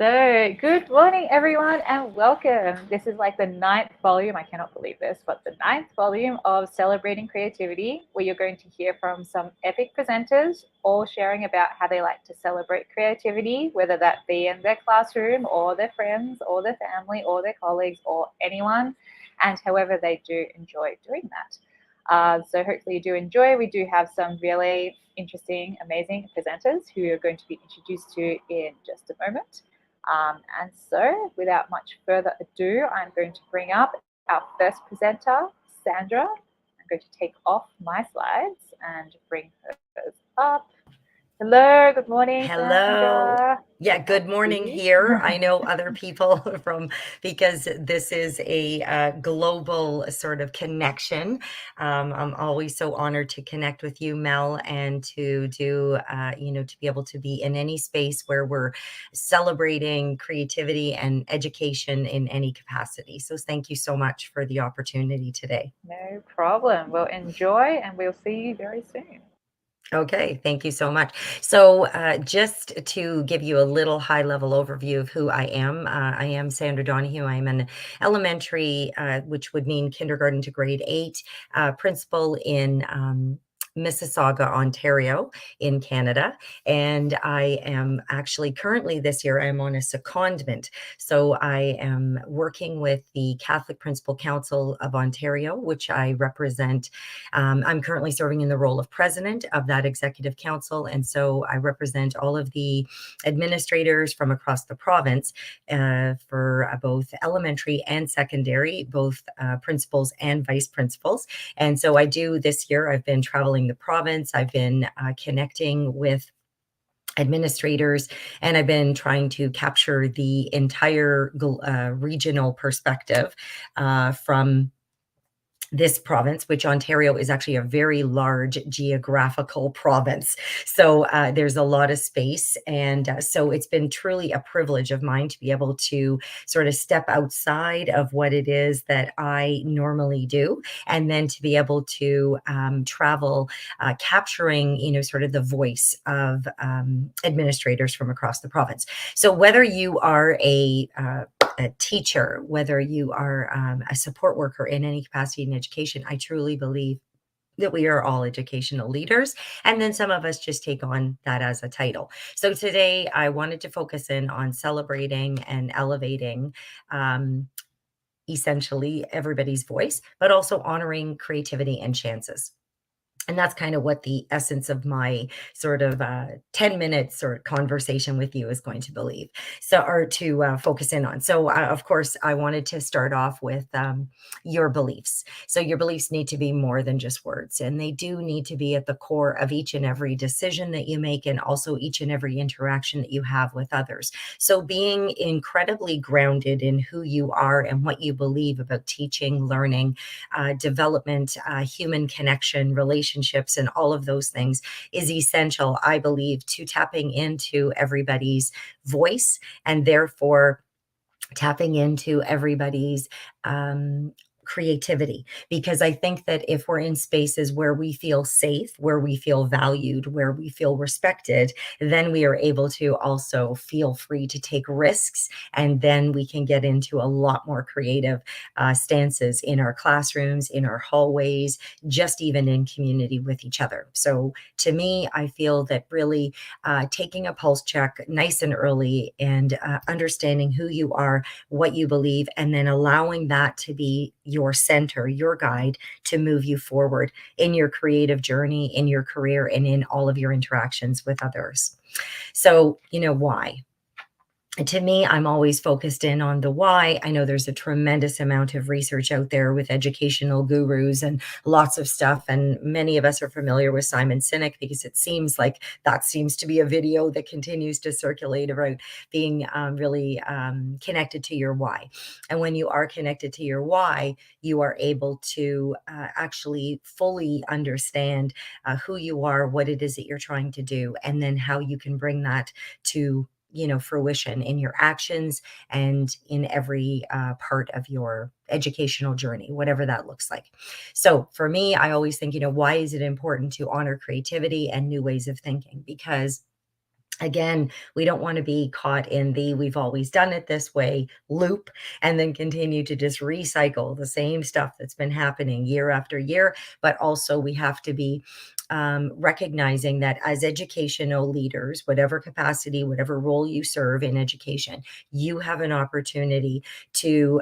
So, good morning, everyone, and welcome. This is like the ninth volume. I cannot believe this, but the ninth volume of Celebrating Creativity, where you're going to hear from some epic presenters, all sharing about how they like to celebrate creativity, whether that be in their classroom or their friends or their family or their colleagues or anyone, and however they do enjoy doing that. So hopefully you do enjoy. We do have some really interesting, amazing presenters who you're going to be introduced to in just a moment. And so, without much further ado, I'm going to bring up our first presenter, Sandra. I'm going to take off my slides and bring hers up. Hello, good morning, Hello. Sandra. Yeah, So nice good to see morning you. here. I know other people because this is a global sort of connection. I'm always so honored to connect with you, Mel, and to do, to be able to be in any space where we're celebrating creativity and education in any capacity. So thank you so much for the opportunity today. No problem. We'll enjoy and we'll see you very soon. Okay, thank you so much. So, just to give you a little high level overview of who I am Sandra Donaghue. I'm an elementary, which would mean kindergarten to grade 8, principal in Mississauga, Ontario, in Canada. And I am actually currently this year, I'm on a secondment. So, I am working with the Catholic Principal Council of Ontario, which I represent. I'm currently serving in the role of president of that executive council. And so I represent all of the administrators from across the province for both elementary and secondary, both principals and vice principals. And so I do this year, I've been traveling the province, I've been connecting with administrators, and I've been trying to capture the entire regional perspective from this province, which Ontario is actually a very large geographical province. So there's a lot of space. And so it's been truly a privilege of mine to be able to sort of step outside of what it is that I normally do. And then to be able to travel, capturing, sort of the voice of administrators from across the province. So whether you are a teacher, whether you are a support worker in any capacity in education, I truly believe that we are all educational leaders. And then some of us just take on that as a title. So today I wanted to focus in on celebrating and elevating essentially everybody's voice, but also honoring creativity and chances. And that's kind of what the essence of my sort of 10 minutes sort of conversation with you is going to believe. So, or to focus in on. So, of course, I wanted to start off with your beliefs. So your beliefs need to be more than just words, and they do need to be at the core of each and every decision that you make, and also each and every interaction that you have with others. So being incredibly grounded in who you are and what you believe about teaching, learning, development, human connection, relationships, and all of those things is essential, I believe, to tapping into everybody's voice, and therefore tapping into everybody's creativity. Because I think that if we're in spaces where we feel safe, where we feel valued, where we feel respected, then we are able to also feel free to take risks. And then we can get into a lot more creative stances in our classrooms, in our hallways, just even in community with each other. So to me, I feel that really taking a pulse check nice and early, and understanding who you are, what you believe, and then allowing that to be your center, your guide to move you forward in your creative journey, in your career, and in all of your interactions with others. So, why? To me, I'm always focused in on the why. I know there's a tremendous amount of research out there with educational gurus and lots of stuff. And many of us are familiar with Simon Sinek, because it seems like that seems to be a video that continues to circulate about being really connected to your why. And when you are connected to your why, you are able to actually fully understand who you are, what it is that you're trying to do, and then how you can bring that to fruition in your actions and in every part of your educational journey, whatever that looks like. So for me, I always think, why is it important to honor creativity and new ways of thinking? Because Again, we don't want to be caught in the we've always done it this way loop and then continue to just recycle the same stuff that's been happening year after year. But also, we have to be recognizing that as educational leaders, whatever capacity, whatever role you serve in education, you have an opportunity to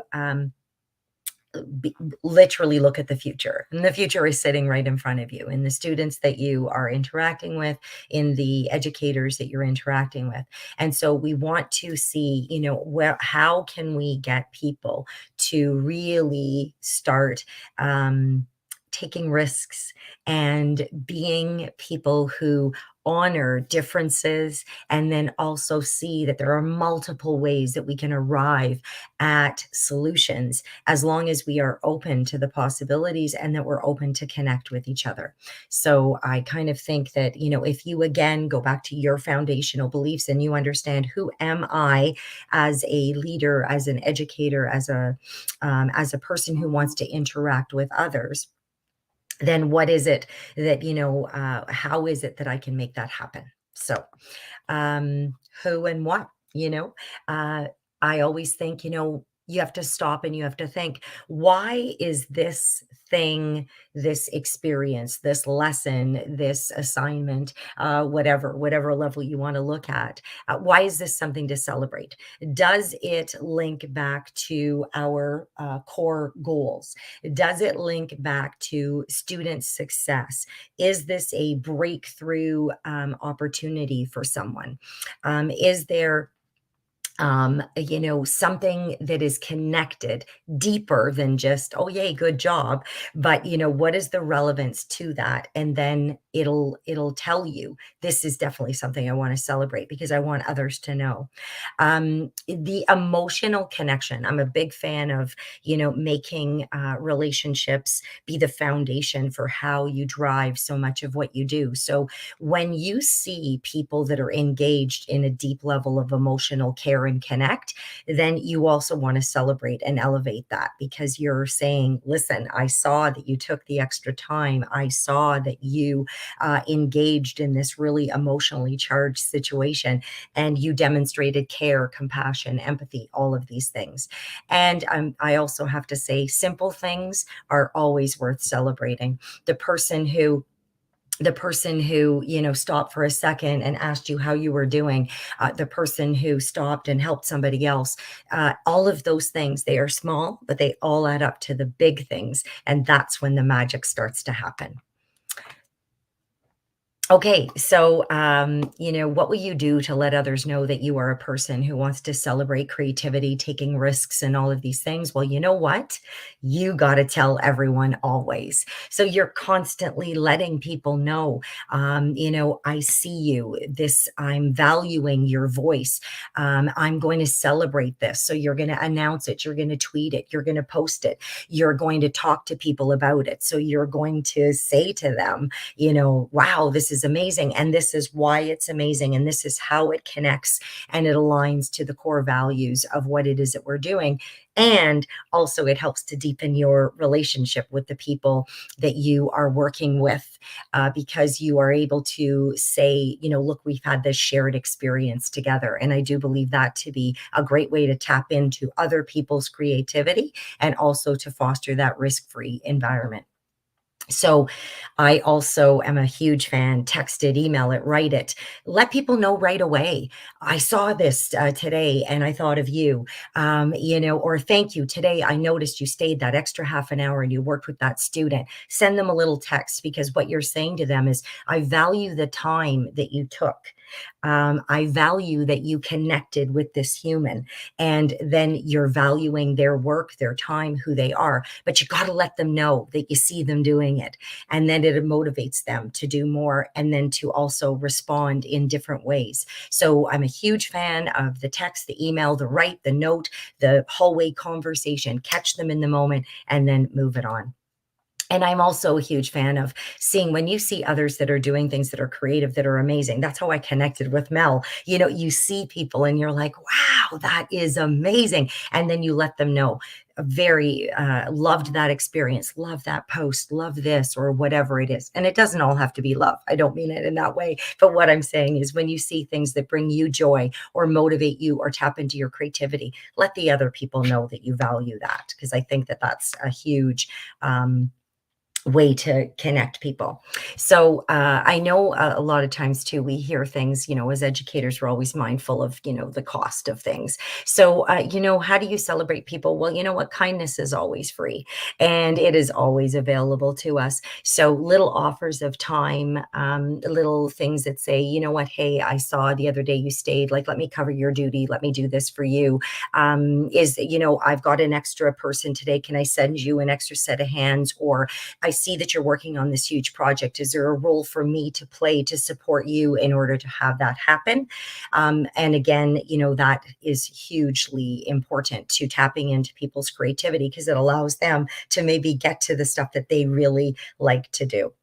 literally look at the future, and the future is sitting right in front of you, in the students that you are interacting with, in the educators that you're interacting with. And so we want to see, how can we get people to really start taking risks and being people who honor differences, and then also see that there are multiple ways that we can arrive at solutions, as long as we are open to the possibilities and that we're open to connect with each other. So I kind of think that, if you again go back to your foundational beliefs and you understand, who am I as a leader, as an educator, as a person who wants to interact with others, then what is it that, how is it that I can make that happen? So who and what, uh, I always think, you have to stop and you have to think, why is this thing, this experience, this lesson, this assignment, whatever level you want to look at, why is this something to celebrate? Does it link back to our core goals? Does it link back to student success? Is this a breakthrough opportunity for someone? Is there something that is connected deeper than just, oh, yay, good job. But, what is the relevance to that? And then it'll tell you, this is definitely something I want to celebrate because I want others to know. The emotional connection. I'm a big fan of, making relationships be the foundation for how you drive so much of what you do. So when you see people that are engaged in a deep level of emotional care and connect, then you also want to celebrate and elevate that, because you're saying, listen, I saw that you took the extra time. I saw that you engaged in this really emotionally charged situation, and you demonstrated care, compassion, empathy, all of these things. And I also have to say, simple things are always worth celebrating. The person who stopped for a second and asked you how you were doing, the person who stopped and helped somebody else, all of those things, they are small, but they all add up to the big things, and that's when the magic starts to happen. Okay, so, what will you do to let others know that you are a person who wants to celebrate creativity, taking risks, and all of these things? Well, you know what? You got to tell everyone always. So you're constantly letting people know, I see you. I'm valuing your voice. I'm going to celebrate this. So you're going to announce it. You're going to tweet it. You're going to post it. You're going to talk to people about it. So you're going to say to them, wow, this is amazing. And this is why it's amazing. And this is how it connects and it aligns to the core values of what it is that we're doing. And also, it helps to deepen your relationship with the people that you are working with, because you are able to say, look, we've had this shared experience together. And I do believe that to be a great way to tap into other people's creativity and also to foster that risk-free environment. So I also am a huge fan. Text it, email it, write it. Let people know right away. I saw this today and I thought of you, or thank you. Today I noticed you stayed that extra half an hour and you worked with that student. Send them a little text, because what you're saying to them is, I value the time that you took. I value that you connected with this human, and then you're valuing their work, their time, who they are. But you got to let them know that you see them doing it, and then it motivates them to do more, and then to also respond in different ways. So I'm a huge fan of the text, the email, the write, the note, the hallway conversation. Catch them in the moment and then move it on. And I'm also a huge fan of seeing when you see others that are doing things that are creative, that are amazing. That's how I connected with Mel. You know, you see people and you're like, wow, that is amazing. And then you let them know, very loved that experience, love that post, love this, or whatever it is. And it doesn't all have to be love. I don't mean it in that way. But what I'm saying is when you see things that bring you joy or motivate you or tap into your creativity, let the other people know that you value that. Because I think that that's a huge way to connect people. So I know a lot of times too, we hear things, you know, as educators, we're always mindful of, you know, the cost of things. So, you know, how do you celebrate people? Well, you know what? Kindness is always free and it is always available to us. So little offers of time, little things that say, you know what? Hey, I saw the other day you stayed, like, let me cover your duty. Let me do this for you. You know, I've got an extra person today. Can I send you an extra set of hands? Or I see that you're working on this huge project. Is there a role for me to play to support you in order to have that happen? And again, you know, that is hugely important to tapping into people's creativity because it allows them to maybe get to the stuff that they really like to do.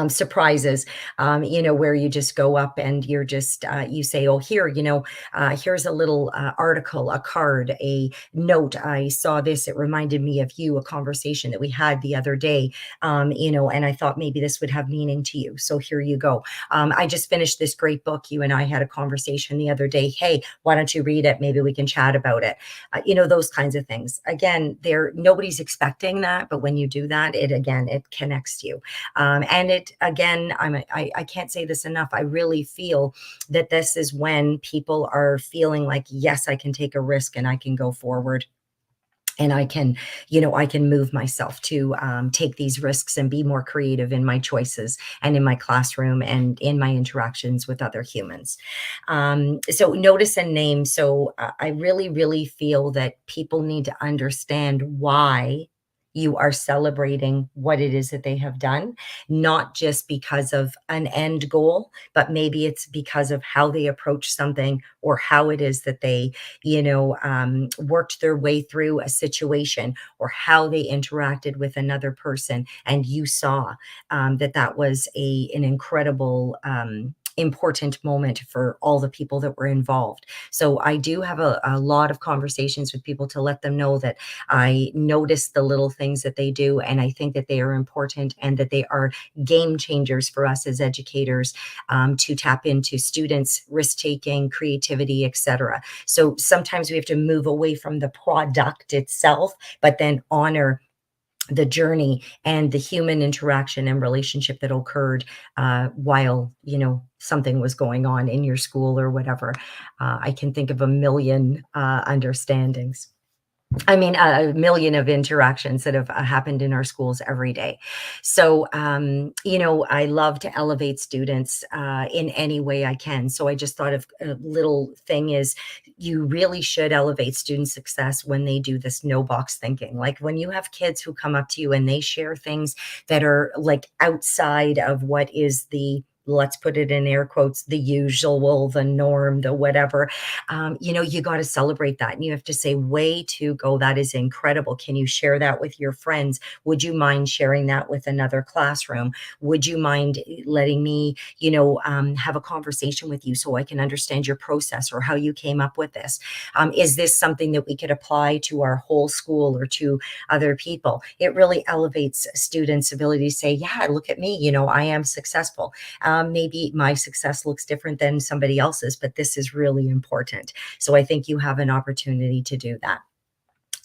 Surprises, you know, where you just go up and you're just, you say, oh, here, you know, here's a little article, a card, a note. I saw this. It reminded me of you, a conversation that we had the other day, you know, and I thought maybe this would have meaning to you. So here you go. I just finished this great book. You and I had a conversation the other day. Hey, why don't you read it? Maybe we can chat about it. You know, those kinds of things. Again, nobody's expecting that, but when you do that, it connects you. And it again, I can't say this enough. I really feel that this is when people are feeling like, yes, I can take a risk and I can go forward. And I can, you know, I can move myself to take these risks and be more creative in my choices and in my classroom and in my interactions with other humans. So notice and name. So I really, really feel that people need to understand why you are celebrating what it is that they have done, not just because of an end goal, but maybe it's because of how they approach something or how it is that they, you know, worked their way through a situation or how they interacted with another person. And you saw that was an incredible, important moment for all the people that were involved. So I do have a lot of conversations with people to let them know that I notice the little things that they do, and I think that they are important and that they are game changers for us as educators, to tap into students' risk-taking, creativity, etc. So sometimes we have to move away from the product itself, but then honor the journey and the human interaction and relationship that occurred while, you know, something was going on in your school or whatever. I can think of a million understandings. I mean, a million of interactions that have happened in our schools every day. So, you know, I love to elevate students in any way I can. So I just thought of a little thing is you really should elevate student success when they do this no box thinking. Like when you have kids who come up to you and they share things that are like outside of what is the, let's put it in air quotes, the usual, the norm, the whatever, you know, you got to celebrate that. And you have to say, way to go. That is incredible. Can you share that with your friends? Would you mind sharing that with another classroom? Would you mind letting me, you know, have a conversation with you so I can understand your process or how you came up with this? Is this something that we could apply to our whole school or to other people? It really elevates students' ability to say, yeah, look at me, you know, I am successful. Maybe my success looks different than somebody else's, but this is really important. So I think you have an opportunity to do that.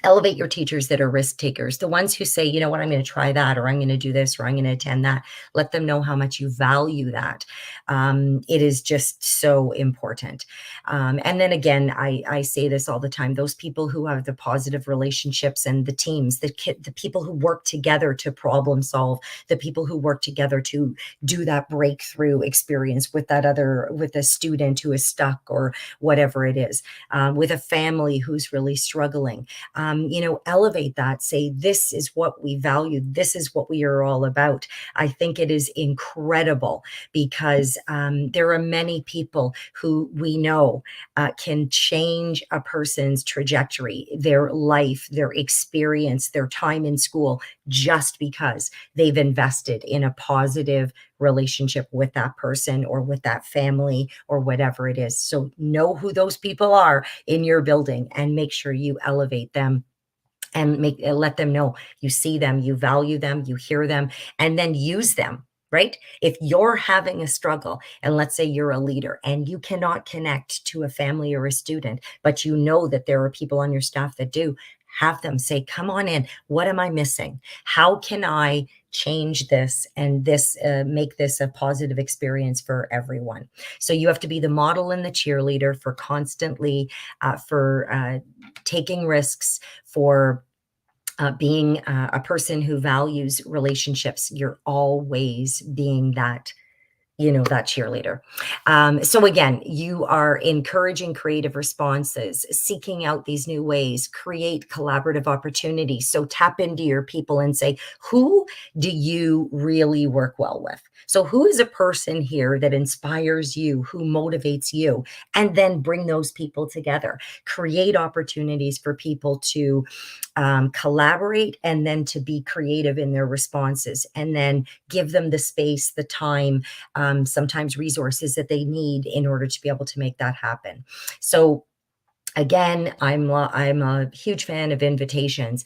Elevate your teachers that are risk takers, the ones who say, you know what, I'm going to try that, or I'm going to do this, or I'm going to attend that. Let them know how much you value that. It is just so important. And then again, I say this all the time, those people who have the positive relationships and the teams, the people who work together to problem solve, the people who work together to do that breakthrough experience with with a student who is stuck or whatever it is, with a family who's really struggling. You know, elevate that, say, this is what we value. This is what we are all about. I think it is incredible because there are many people who we know can change a person's trajectory, their life, their experience, their time in school just because they've invested in a positive relationship with that person or with that family or whatever it is. So know who those people are in your building and make sure you elevate them and let them know you see them, you value them, you hear them, and then use them. Right? If you're having a struggle, and let's say you're a leader and you cannot connect to a family or a student, but you know that there are people on your staff that do, have them say, come on in. What am I missing? How can I change this and make this a positive experience for everyone? So you have to be the model and the cheerleader for constantly for taking risks, for being a person who values relationships. You're always being that, that cheerleader. So again, you are encouraging creative responses, seeking out these new ways, create collaborative opportunities. So tap into your people and say, who do you really work well with? So who is a person here that inspires you, who motivates you? And then bring those people together. Create opportunities for people to collaborate and then to be creative in their responses, and then give them the space, the time, sometimes resources that they need in order to be able to make that happen. So again, I'm a huge fan of invitations.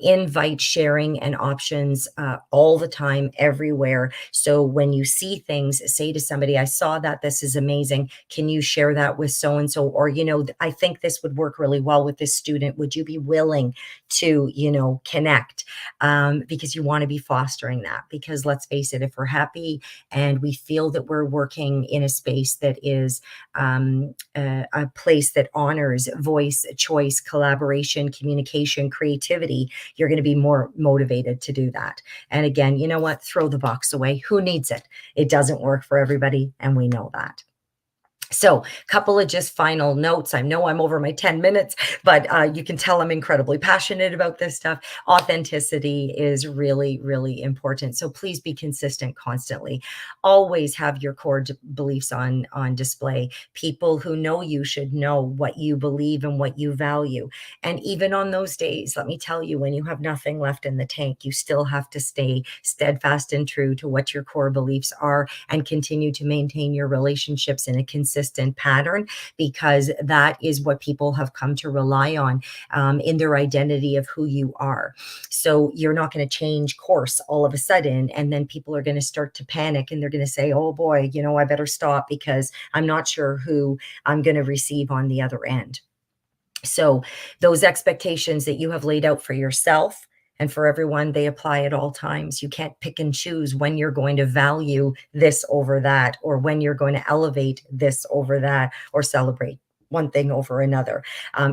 Invite sharing and options all the time, everywhere. So when you see things, say to somebody, I saw that, this is amazing. Can you share that with so-and-so? Or, I think this would work really well with this student. Would you be willing to, connect? Because you want to be fostering that. Because let's face it, if we're happy and we feel that we're working in a space that is a place that honors voice, choice, collaboration, communication, creativity, you're going to be more motivated to do that. And again, you know what? Throw the box away. Who needs it? It doesn't work for everybody, and we know that. So a couple of just final notes. I know I'm over my 10 minutes, but you can tell I'm incredibly passionate about this stuff. Authenticity is really, really important. So please be consistent constantly. Always have your core beliefs on display. People who know you should know what you believe and what you value. And even on those days, let me tell you, when you have nothing left in the tank, you still have to stay steadfast and true to what your core beliefs are and continue to maintain your relationships in a consistent pattern, because that is what people have come to rely on in their identity of who you are. So you're not going to change course all of a sudden, and then people are going to start to panic and they're going to say, oh boy, I better stop because I'm not sure who I'm going to receive on the other end. So those expectations that you have laid out for yourself and for everyone, they apply at all times. You can't pick and choose when you're going to value this over that, or when you're going to elevate this over that, or celebrate one thing over another.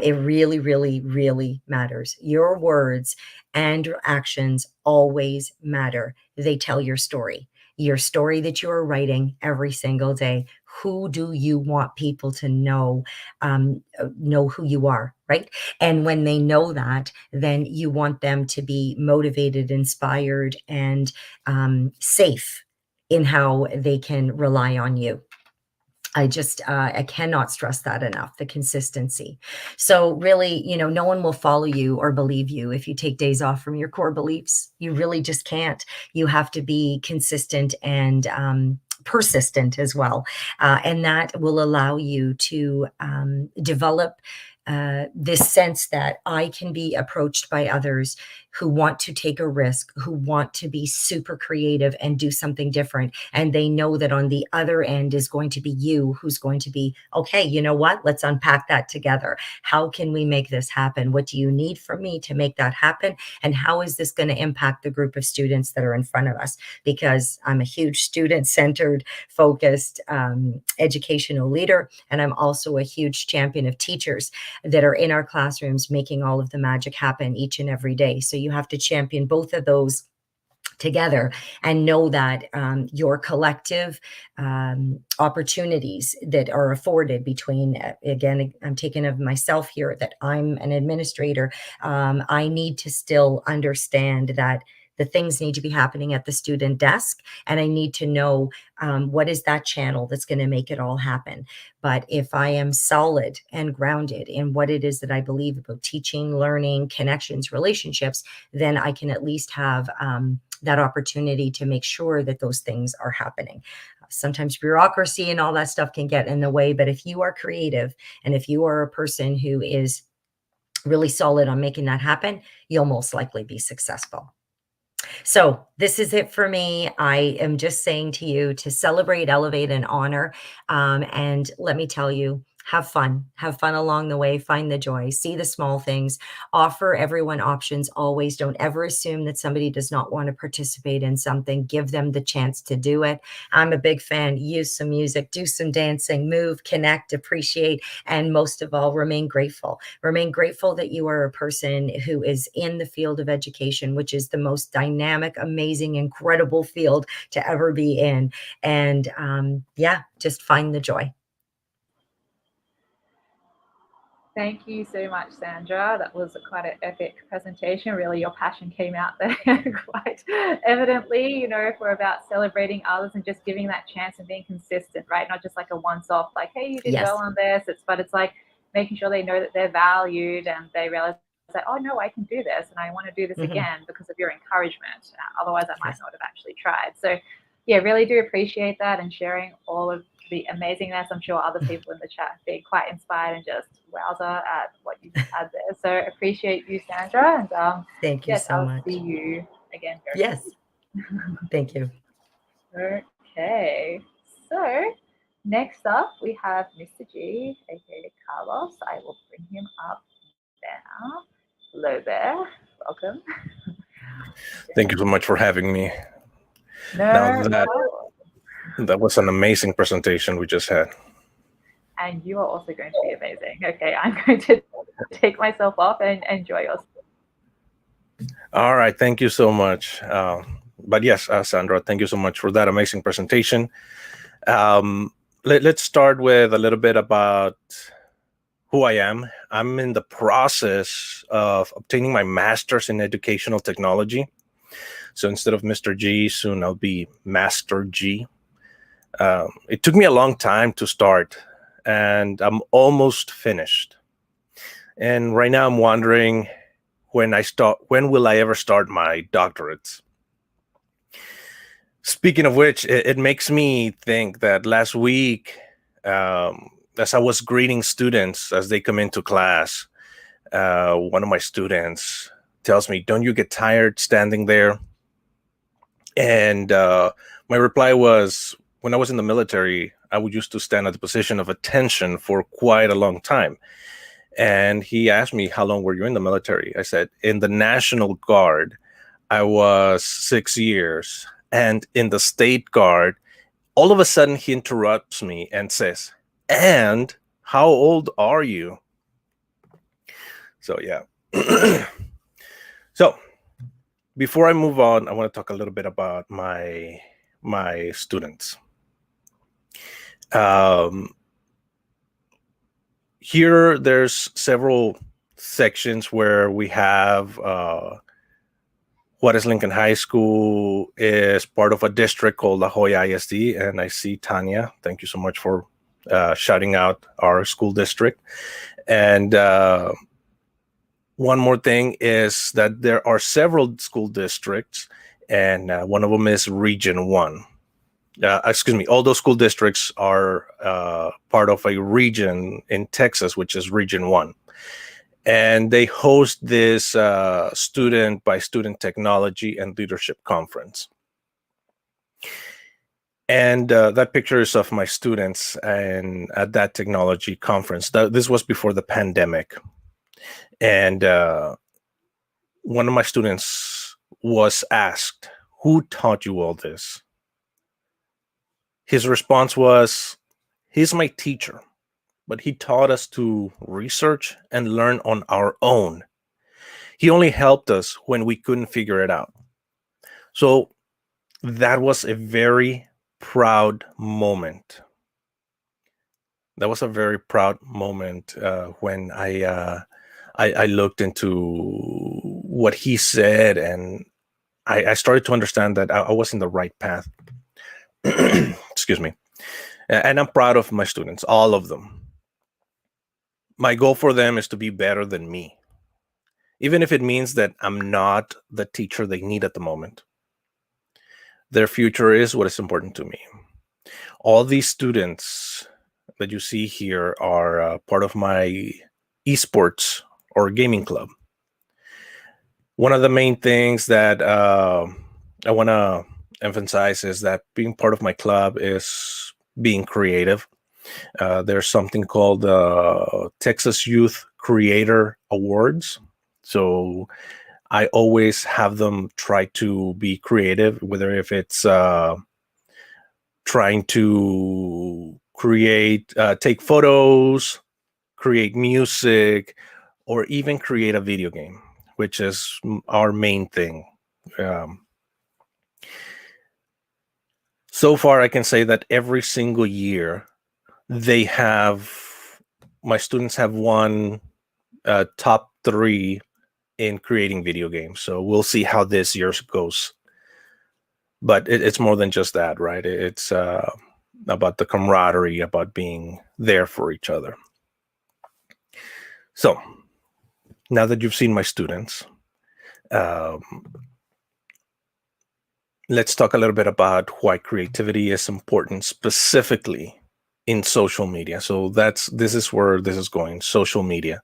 It really, really, really matters. Your words and your actions always matter. They tell your story that you're writing every single day. Who do you want people to know who you are, right? And when they know that, then you want them to be motivated, inspired, and safe in how they can rely on you. I cannot stress that enough, the consistency. So really, no one will follow you or believe you if you take days off from your core beliefs. You really just can't. You have to be consistent and persistent as well. And that will allow you to develop this sense that I can be approached by others who want to take a risk, who want to be super creative and do something different. And they know that on the other end is going to be you who's going to be, okay, you know what? Let's unpack that together. How can we make this happen? What do you need from me to make that happen? And how is this going to impact the group of students that are in front of us? Because I'm a huge student-centered, focused educational leader. And I'm also a huge champion of teachers that are in our classrooms making all of the magic happen each and every day. So you have to champion both of those together and know that your collective opportunities that are afforded between, again, I'm taking of myself here, that I'm an administrator. I need to still understand that The things need to be happening at the student desk, and I need to know what is that channel that's going to make it all happen. But if I am solid and grounded in what it is that I believe about teaching, learning, connections, relationships, then I can at least have that opportunity to make sure that those things are happening. Sometimes bureaucracy and all that stuff can get in the way, but if you are creative and if you are a person who is really solid on making that happen, you'll most likely be successful. So this is it for me. I am just saying to you to celebrate, elevate, and honor. And let me tell you, have fun along the way, find the joy, see the small things, offer everyone options. Always don't ever assume that somebody does not want to participate in something. Give them the chance to do it. I'm a big fan. Use some music, do some dancing, move, connect, appreciate, and most of all, remain grateful. Remain grateful that you are a person who is in the field of education, which is the most dynamic, amazing, incredible field to ever be in. And yeah, just find the joy. Thank you so much, Sandra. That was quite an epic presentation. Really, your passion came out there quite evidently. You know, if we're about celebrating others and just giving that chance and being consistent, right? Not just like a once-off, like, hey, you did Yes. well on this. But it's like making sure they know that they're valued and they realize that, oh no, I can do this and I want to do this again because of your encouragement. Otherwise, I might not have actually tried. So, yeah, really do appreciate that and sharing all of the amazingness. I'm sure other people in the chat be quite inspired and just wowza at what you just had there. So appreciate you, Sandra, and Thank you yes, so I'll much. see you again very Yes. soon. Thank you. Okay, so next up we have Mr. G, aka Carlos. I will bring him up now. Hello there, welcome. Thank you so much for having me. No, Now that was an amazing presentation we just had. And you are also going to be amazing. Okay, I'm going to take myself off and enjoy yourself. All right, thank you so much. But yes, Sandra, thank you so much for that amazing presentation. Let's start with a little bit about who I am. I'm in the process of obtaining my master's in educational technology. So instead of Mr. G, soon I'll be Master G. It took me a long time to start, and I'm almost finished. And right now I'm wondering when will I ever start my doctorates? Speaking of which, it makes me think that last week, as I was greeting students as they come into class, one of my students tells me, "Don't you get tired standing there?" And my reply was, when I was in the military, I would used to stand at the position of attention for quite a long time. And he asked me, "How long were you in the military?" I said, "In the National Guard, I was 6 years. And in the State Guard," all of a sudden he interrupts me and says, "And how old are you?" So, yeah. So, before I move on, I want to talk a little bit about my students. Here, there's several sections where we have Juarez Lincoln High School is part of a district called La Jolla ISD, and I see Tanya. Thank you so much for shouting out our school district. And one more thing is that there are several school districts, and one of them is Region 1. All those school districts are part of a region in Texas, which is Region 1. And they host this student by student technology and leadership conference. And that picture is of my students and at that technology conference. This was before the pandemic. And one of my students was asked, "Who taught you all this?" His response was, "He's my teacher, but he taught us to research and learn on our own. He only helped us when we couldn't figure it out." So that was a very proud moment. That was a very proud moment when I looked into what he said, and I started to understand that I was in the right path. Excuse me. And I'm proud of my students, all of them. My goal for them is to be better than me, even if it means that I'm not the teacher they need at the moment. Their future is what is important to me. All these students that you see here are part of my esports or gaming club. One of the main things that I want to emphasize is that being part of my club is being creative. There's something called Texas Youth Creator Awards. So I always have them try to be creative, whether if it's trying to create, take photos, create music, or even create a video game, which is our main thing. Um, so far, I can say that every single year, my students have won top 3 in creating video games. So we'll see how this year goes. But it's more than just that, right? It's about the camaraderie, about being there for each other. So now that you've seen my students, let's talk a little bit about why creativity is important, specifically in social media. So this is where this is going, social media.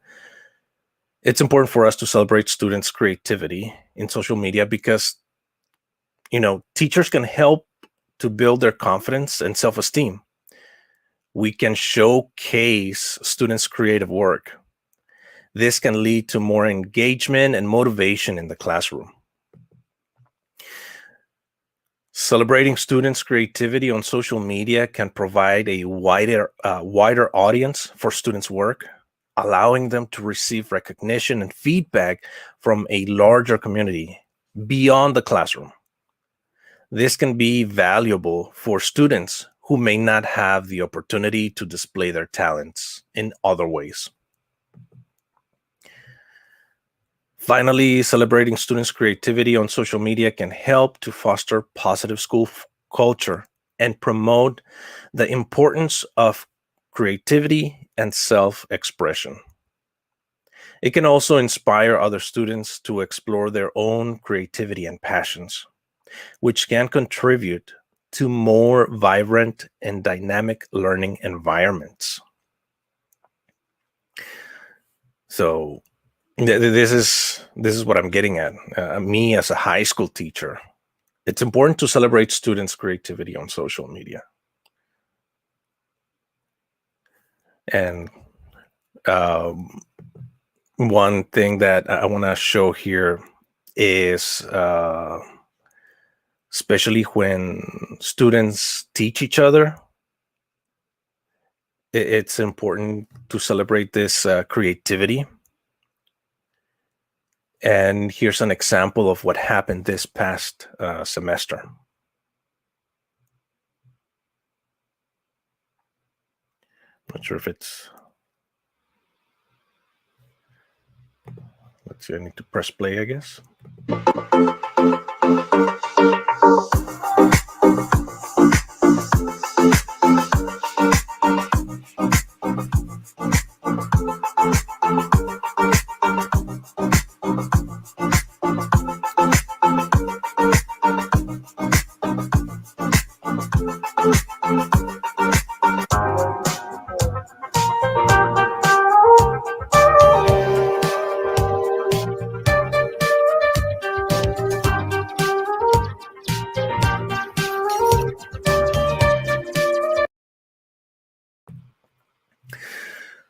It's important for us to celebrate students' creativity in social media because, teachers can help to build their confidence and self-esteem. We can showcase students' creative work. This can lead to more engagement and motivation in the classroom. Celebrating students' creativity on social media can provide a wider audience for students' work, allowing them to receive recognition and feedback from a larger community beyond the classroom. This can be valuable for students who may not have the opportunity to display their talents in other ways. Finally, celebrating students' creativity on social media can help to foster positive school culture and promote the importance of creativity and self-expression. It can also inspire other students to explore their own creativity and passions, which can contribute to more vibrant and dynamic learning environments. So this is what I'm getting at. Me as a high school teacher, it's important to celebrate students' creativity on social media. And one thing that I want to show here is especially when students teach each other, it's important to celebrate this creativity. And here's an example of what happened this past semester. Not sure if it's... Let's see, I need to press play, I guess.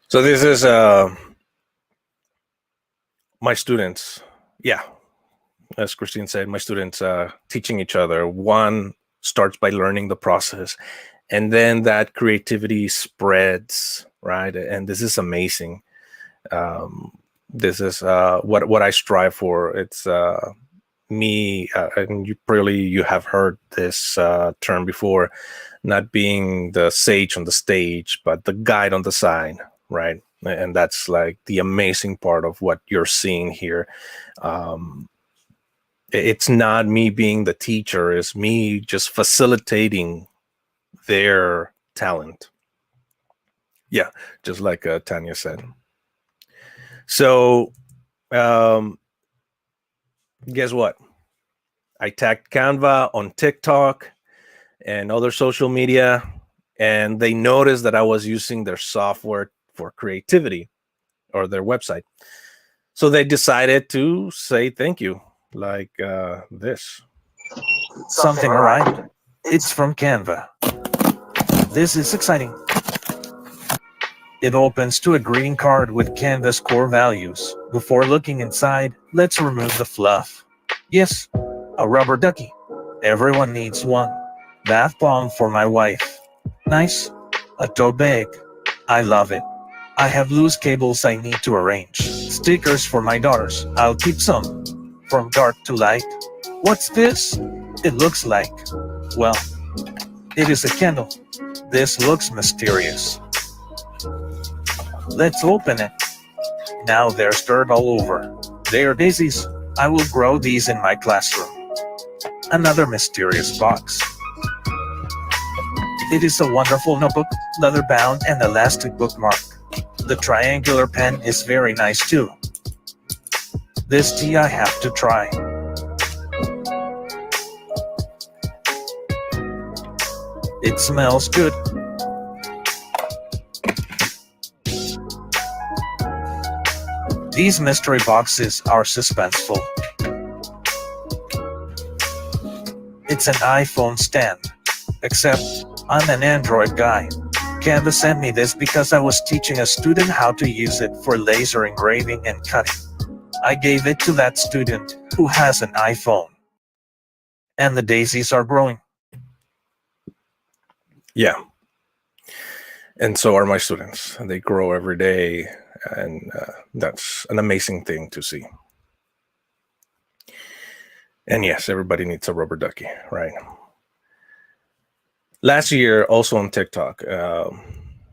So this is my students. Yeah, as Christine said, my students teaching each other. One starts by learning the process, and then that creativity spreads, right? And this is amazing. This is what I strive for. It's me, and you have heard this term before, not being the sage on the stage, but the guide on the side, right? And that's like the amazing part of what you're seeing here. It's not me being the teacher, it's me just facilitating their talent. Yeah, just like Tanya said. So, guess what? I tagged Canva on TikTok and other social media, and they noticed that I was using their software for creativity or their website. So they decided to say thank you, like this. Something arrived. It's from Canva. This is exciting. It opens to a greeting card with Canva's core values. Before looking inside, let's remove the fluff. Yes, a rubber ducky. Everyone needs one. Bath bomb for my wife. Nice. A tote bag. I love it. I have loose cables I need to arrange. Stickers for my daughters. I'll keep some. From dark to light. What's this? It looks like, well, it is a candle. This looks mysterious. Let's open it. Now they're stirred all over. They are daisies. I will grow these in my classroom. Another mysterious box. It is a wonderful notebook, leather bound and elastic bookmark. The triangular pen is very nice too. This tea I have to try. It smells good. These mystery boxes are suspenseful. It's an iPhone stand. Except, I'm an Android guy. Canva sent me this because I was teaching a student how to use it for laser engraving and cutting. I gave it to that student who has an iPhone. And the daisies are growing. Yeah. And so are my students. They grow every day, and that's an amazing thing to see. And yes, everybody needs a rubber ducky, right? Last year, also on TikTok,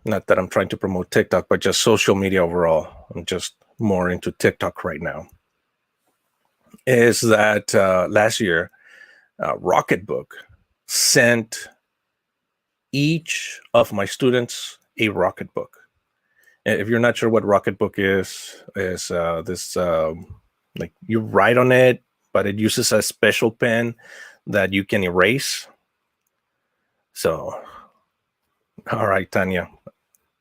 not that I'm trying to promote TikTok, but just social media overall. I'm just more into TikTok right now. Is that last year, Rocketbook sent each of my students a Rocketbook. If you're not sure what Rocketbook is this like you write on it, but it uses a special pen that you can erase. So, all right, Tanya.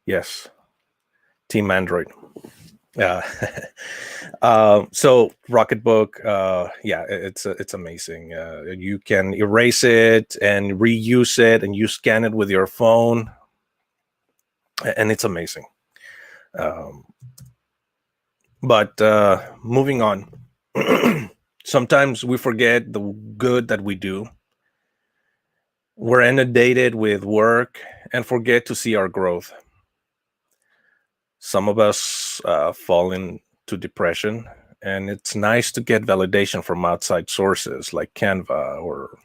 Yes, Team Android. So Rocketbook, yeah, it's amazing. You can erase it and reuse it, and you scan it with your phone, and it's amazing. But moving on, sometimes we forget the good that we do. We're inundated with work and forget to see our growth. Some of us fall into depression, and it's nice to get validation from outside sources like Canva or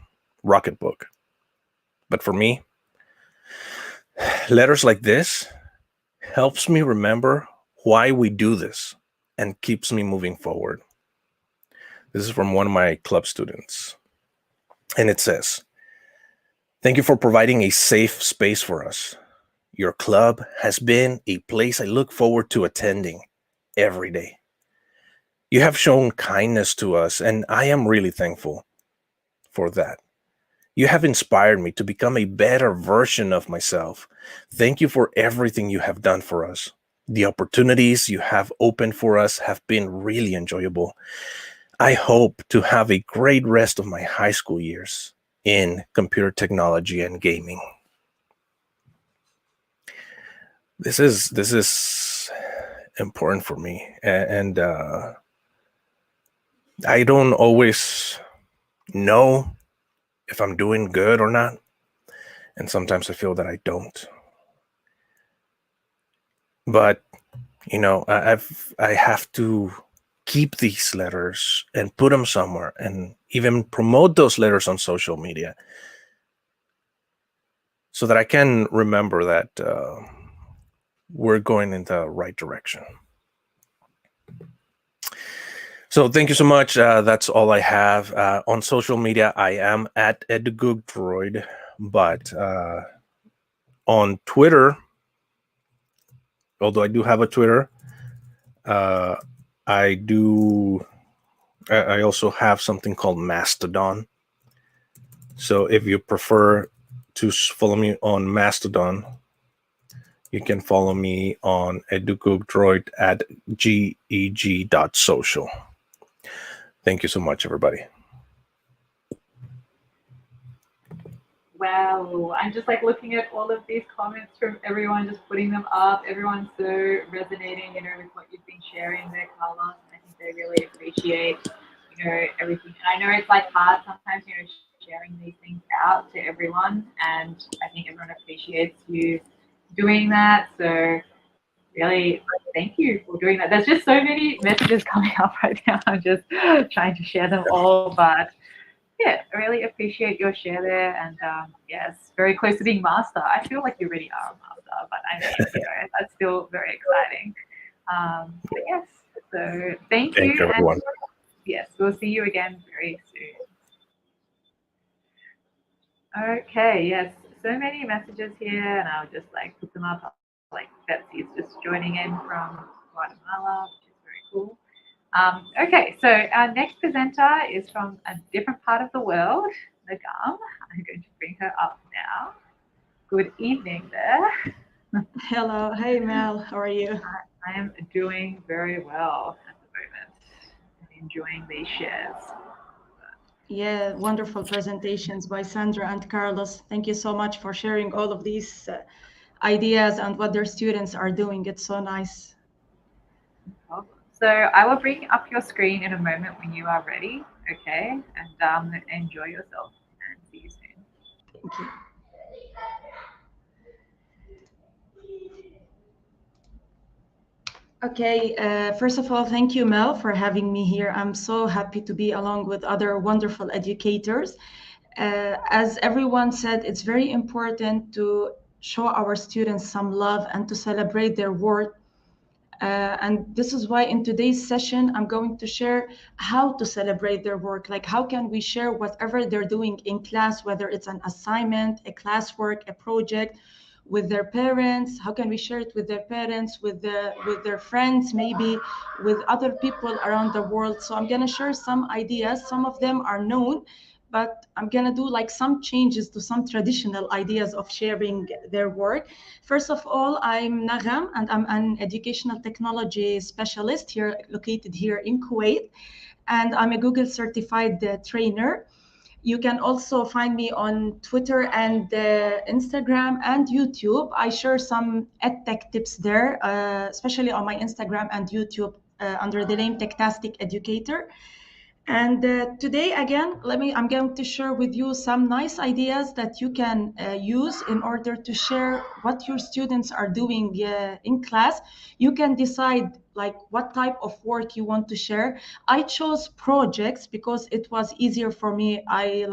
Rocketbook. But for me, letters like this helps me remember why we do this and keeps me moving forward. This is from one of my club students. And it says, "Thank you for providing a safe space for us. Your club has been a place I look forward to attending every day. You have shown kindness to us, and I am really thankful for that. You have inspired me to become a better version of myself. Thank you for everything you have done for us. The opportunities you have opened for us have been really enjoyable. I hope to have a great rest of my high school years in computer technology and gaming." This is important for me, and I don't always know if I'm doing good or not, and sometimes I feel that I don't. But I have to keep these letters and put them somewhere, and even promote those letters on social media, so that I can remember that we're going in the right direction. So thank you so much. That's all I have. On social media, I am at edgoogdroid, but on Twitter, although I do have a Twitter, I do. I also have something called Mastodon. So if you prefer to follow me on Mastodon, you can follow me on edgoogdroid at geg.social. Thank you so much, everybody. Wow, I'm just like looking at all of these comments from everyone, just putting them up. Everyone's so resonating, with what you've been sharing there, Carlos. And I think they really appreciate, everything. And I know it's like hard sometimes, sharing these things out to everyone. And I think everyone appreciates you doing that. So really, thank you for doing that. There's just so many messages coming up right now. I'm just trying to share them all, but yeah, I really appreciate your share there. And yes, very close to being master. I feel like you already are a master, but I mean, that's still very exciting. But yes, so thank Thank you. you, everyone. And yes, we'll see you again very soon. Okay, yes, so many messages here, and I'll just like put them up. Like Betsy's just joining in from Guatemala, which is very cool. Okay, so our next presenter is from a different part of the world, Nagham. I'm going to bring her up now. Good evening there. Hello. Hey, Mel. How are you? I am doing very well at the moment. I'm enjoying these shares. Yeah, wonderful presentations by Sandra and Carlos. Thank you so much for sharing all of these ideas and what their students are doing. It's so nice. So I will bring up your screen in a moment when you are ready, okay? And enjoy yourself and see you soon. Thank you. Okay, first of all, thank you, Mel, for having me here. I'm so happy to be along with other wonderful educators. As everyone said, it's very important to show our students some love and to celebrate their work. And this is why in today's session, I'm going to share how to celebrate their work. Like, how can we share whatever they're doing in class, whether it's an assignment, a classwork, a project, with their parents? How can we share it with their parents, with their friends, maybe with other people around the world? So I'm going to share some ideas. Some of them are known, but I'm going to do like some changes to some traditional ideas of sharing their work. First of all, I'm Nagham, and I'm an educational technology specialist here, located here in Kuwait, and I'm a Google certified trainer. You can also find me on Twitter and Instagram and YouTube. I share some EdTech tips there, especially on my Instagram and YouTube under the name Techtastic Educator. And today, again, I'm going to share with you some nice ideas that you can use in order to share what your students are doing in class. You can decide like what type of work you want to share. I chose projects because it was easier for me. I'm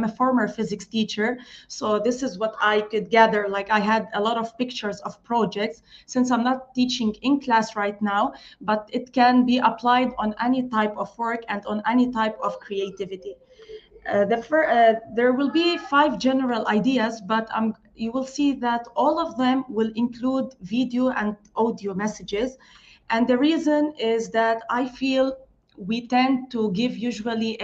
a former physics teacher, so this is what I could gather. Like, I had a lot of pictures of projects since I'm not teaching in class right now, but it can be applied on any type of work and on any type of creativity. There will be 5 general ideas, but you will see that all of them will include video and audio messages. And the reason is that I feel we tend to give usually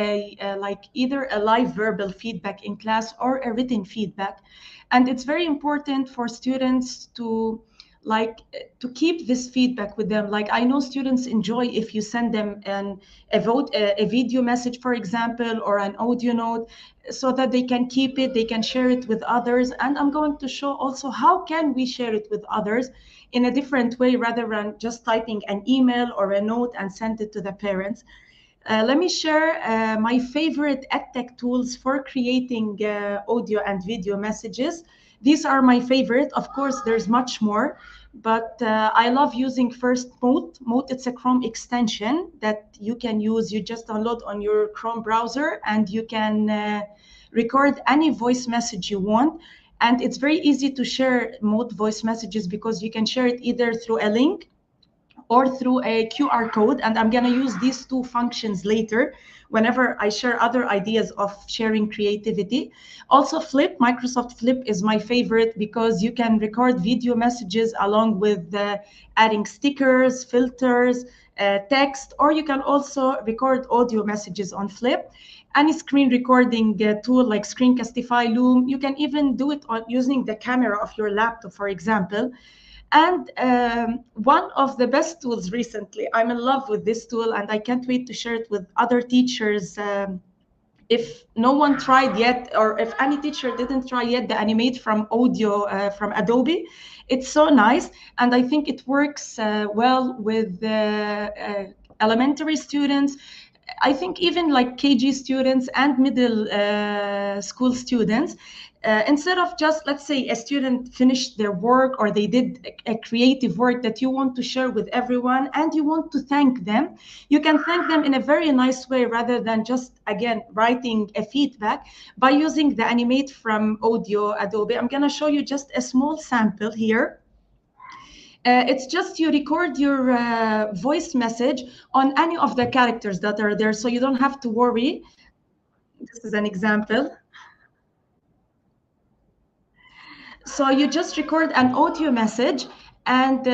like either a live verbal feedback in class or a written feedback. And it's very important for students to keep this feedback with them. Like, I know students enjoy if you send them a video message, for example, or an audio note, so that they can keep it, they can share it with others. And I'm going to show also how can we share it with others in a different way, rather than just typing an email or a note and send it to the parents. Let me share my favorite EdTech tools for creating audio and video messages. These are my favorite. Of course, there's much more, but I love using first Mote. Mote, it's a Chrome extension that you can use. You just download on your Chrome browser, and you can record any voice message you want. And it's very easy to share Mote voice messages because you can share it either through a link or through a QR code. And I'm going to use these two functions later whenever I share other ideas of sharing creativity. Also, Microsoft Flip is my favorite because you can record video messages along with adding stickers, filters, text, or you can also record audio messages on Flip. Any screen recording tool like Screencastify, Loom, you can even do it on using the camera of your laptop, for example. And one of the best tools recently, I'm in love with this tool and I can't wait to share it with other teachers. If no one tried yet, or if any teacher didn't try yet, the Animate from Audio from Adobe, it's so nice. And I think it works well with elementary students. I think even like KG students and middle school students, instead of just, let's say, a student finished their work or they did a creative work that you want to share with everyone and you want to thank them, you can thank them in a very nice way rather than just, again, writing a feedback by using the Animate from Audio Adobe. I'm going to show you just a small sample here. It's just you record your voice message on any of the characters that are there, so you don't have to worry. This is an example. So you just record an audio message and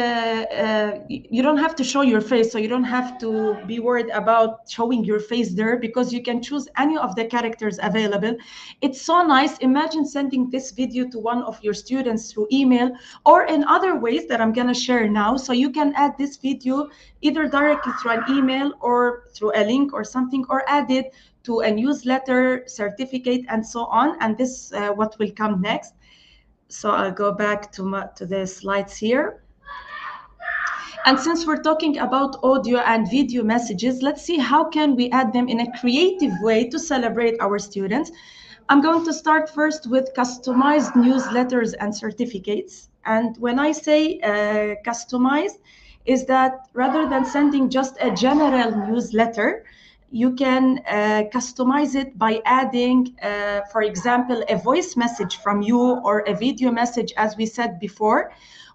you don't have to show your face, so you don't have to be worried about showing your face there because you can choose any of the characters available. It's so nice. Imagine sending this video to one of your students through email or in other ways that I'm going to share now. So you can add this video either directly through an email or through a link or something, or add it to a newsletter, certificate, and so on. And this what will come next. So I'll go back to the slides here. And since we're talking about audio and video messages, let's see how can we add them in a creative way to celebrate our students. I'm going to start first with customized newsletters and certificates. And when I say customized, is that rather than sending just a general newsletter, you can customize it by adding, for example, a voice message from you or a video message, as we said before.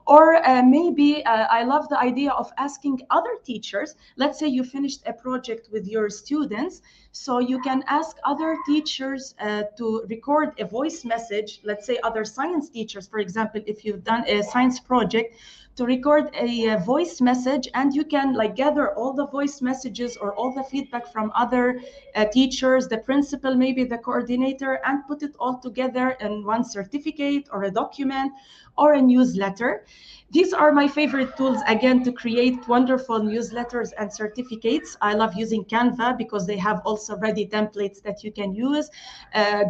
Or maybe I love the idea of asking other teachers. Let's say you finished a project with your students, so you can ask other teachers to record a voice message. Let's say other science teachers, for example, if you've done a science project, to record a voice message, and you can like gather all the voice messages or all the feedback from other teachers, the principal, maybe the coordinator, and put it all together in one certificate or a document or a newsletter. These are my favorite tools, again, to create wonderful newsletters and certificates. I love using Canva because they have also ready templates that you can use.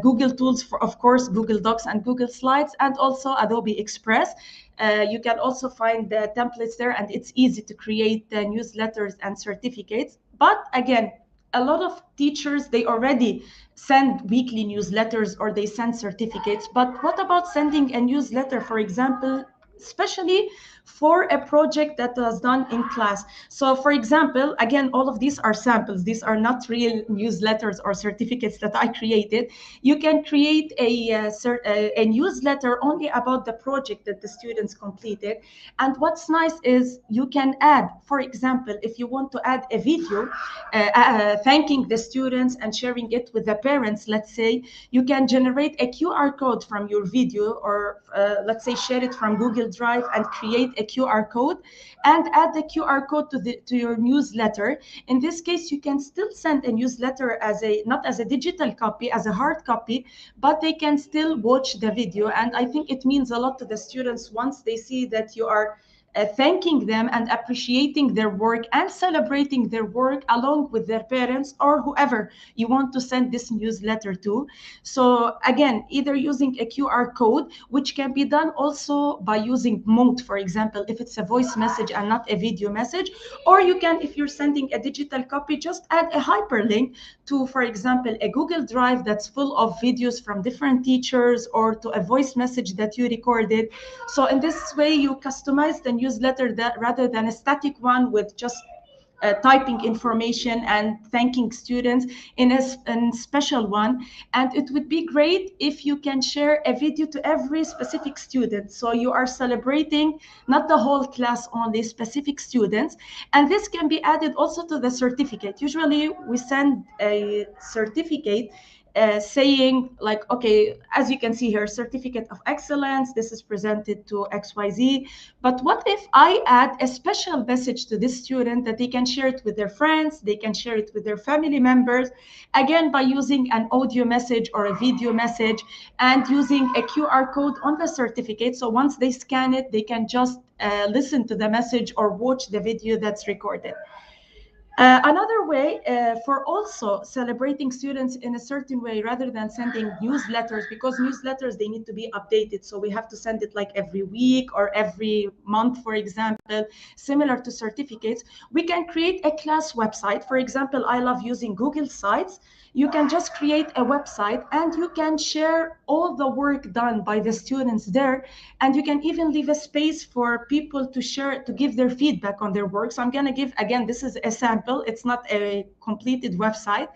Google tools, for, of course, Google Docs and Google Slides, and also Adobe Express. You can also find the templates there, and it's easy to create newsletters and certificates. But again, a lot of teachers, they already send weekly newsletters or they send certificates. But what about sending a newsletter, for example, especially for a project that was done in class? So for example, again, all of these are samples. These are not real newsletters or certificates that I created. You can create a newsletter only about the project that the students completed. And what's nice is you can add, for example, if you want to add a video thanking the students and sharing it with the parents, let's say, you can generate a QR code from your video, or let's say share it from Google Drive and create a QR code and add the QR code to your newsletter. In this case, you can still send a newsletter as not as a digital copy, as a hard copy, but they can still watch the video. And I think it means a lot to the students once they see that you are thanking them and appreciating their work and celebrating their work along with their parents or whoever you want to send this newsletter to. So again, either using a QR code, which can be done also by using mode, for example, if it's a voice message and not a video message, or you can, if you're sending a digital copy, just add a hyperlink to, for example, a Google Drive that's full of videos from different teachers, or to a voice message that you recorded. So in this way, you customize the newsletter that rather than a static one with just typing information and thanking students in a special one. And it would be great if you can share a video to every specific student. So you are celebrating not the whole class, only specific students. And this can be added also to the certificate. Usually we send a certificate saying like, okay, as you can see here, certificate of excellence, this is presented to XYZ. But what if I add a special message to this student that they can share it with their friends, they can share it with their family members, again, by using an audio message or a video message and using a QR code on the certificate. So once they scan it, they can just listen to the message or watch the video that's recorded. Another way for also celebrating students in a certain way rather than sending newsletters, because newsletters, they need to be updated. So we have to send it like every week or every month, for example, similar to certificates. We can create a class website. For example, I love using Google Sites. You can just create a website and you can share all the work done by the students there. And you can even leave a space for people to share, to give their feedback on their work. So I'm going to give, again, this is a sample. It's not a completed website.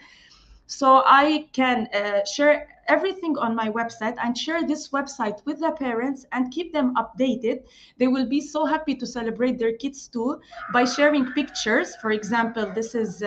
So I can share everything on my website and share this website with the parents and keep them updated. They will be so happy to celebrate their kids too by sharing pictures. For example, this is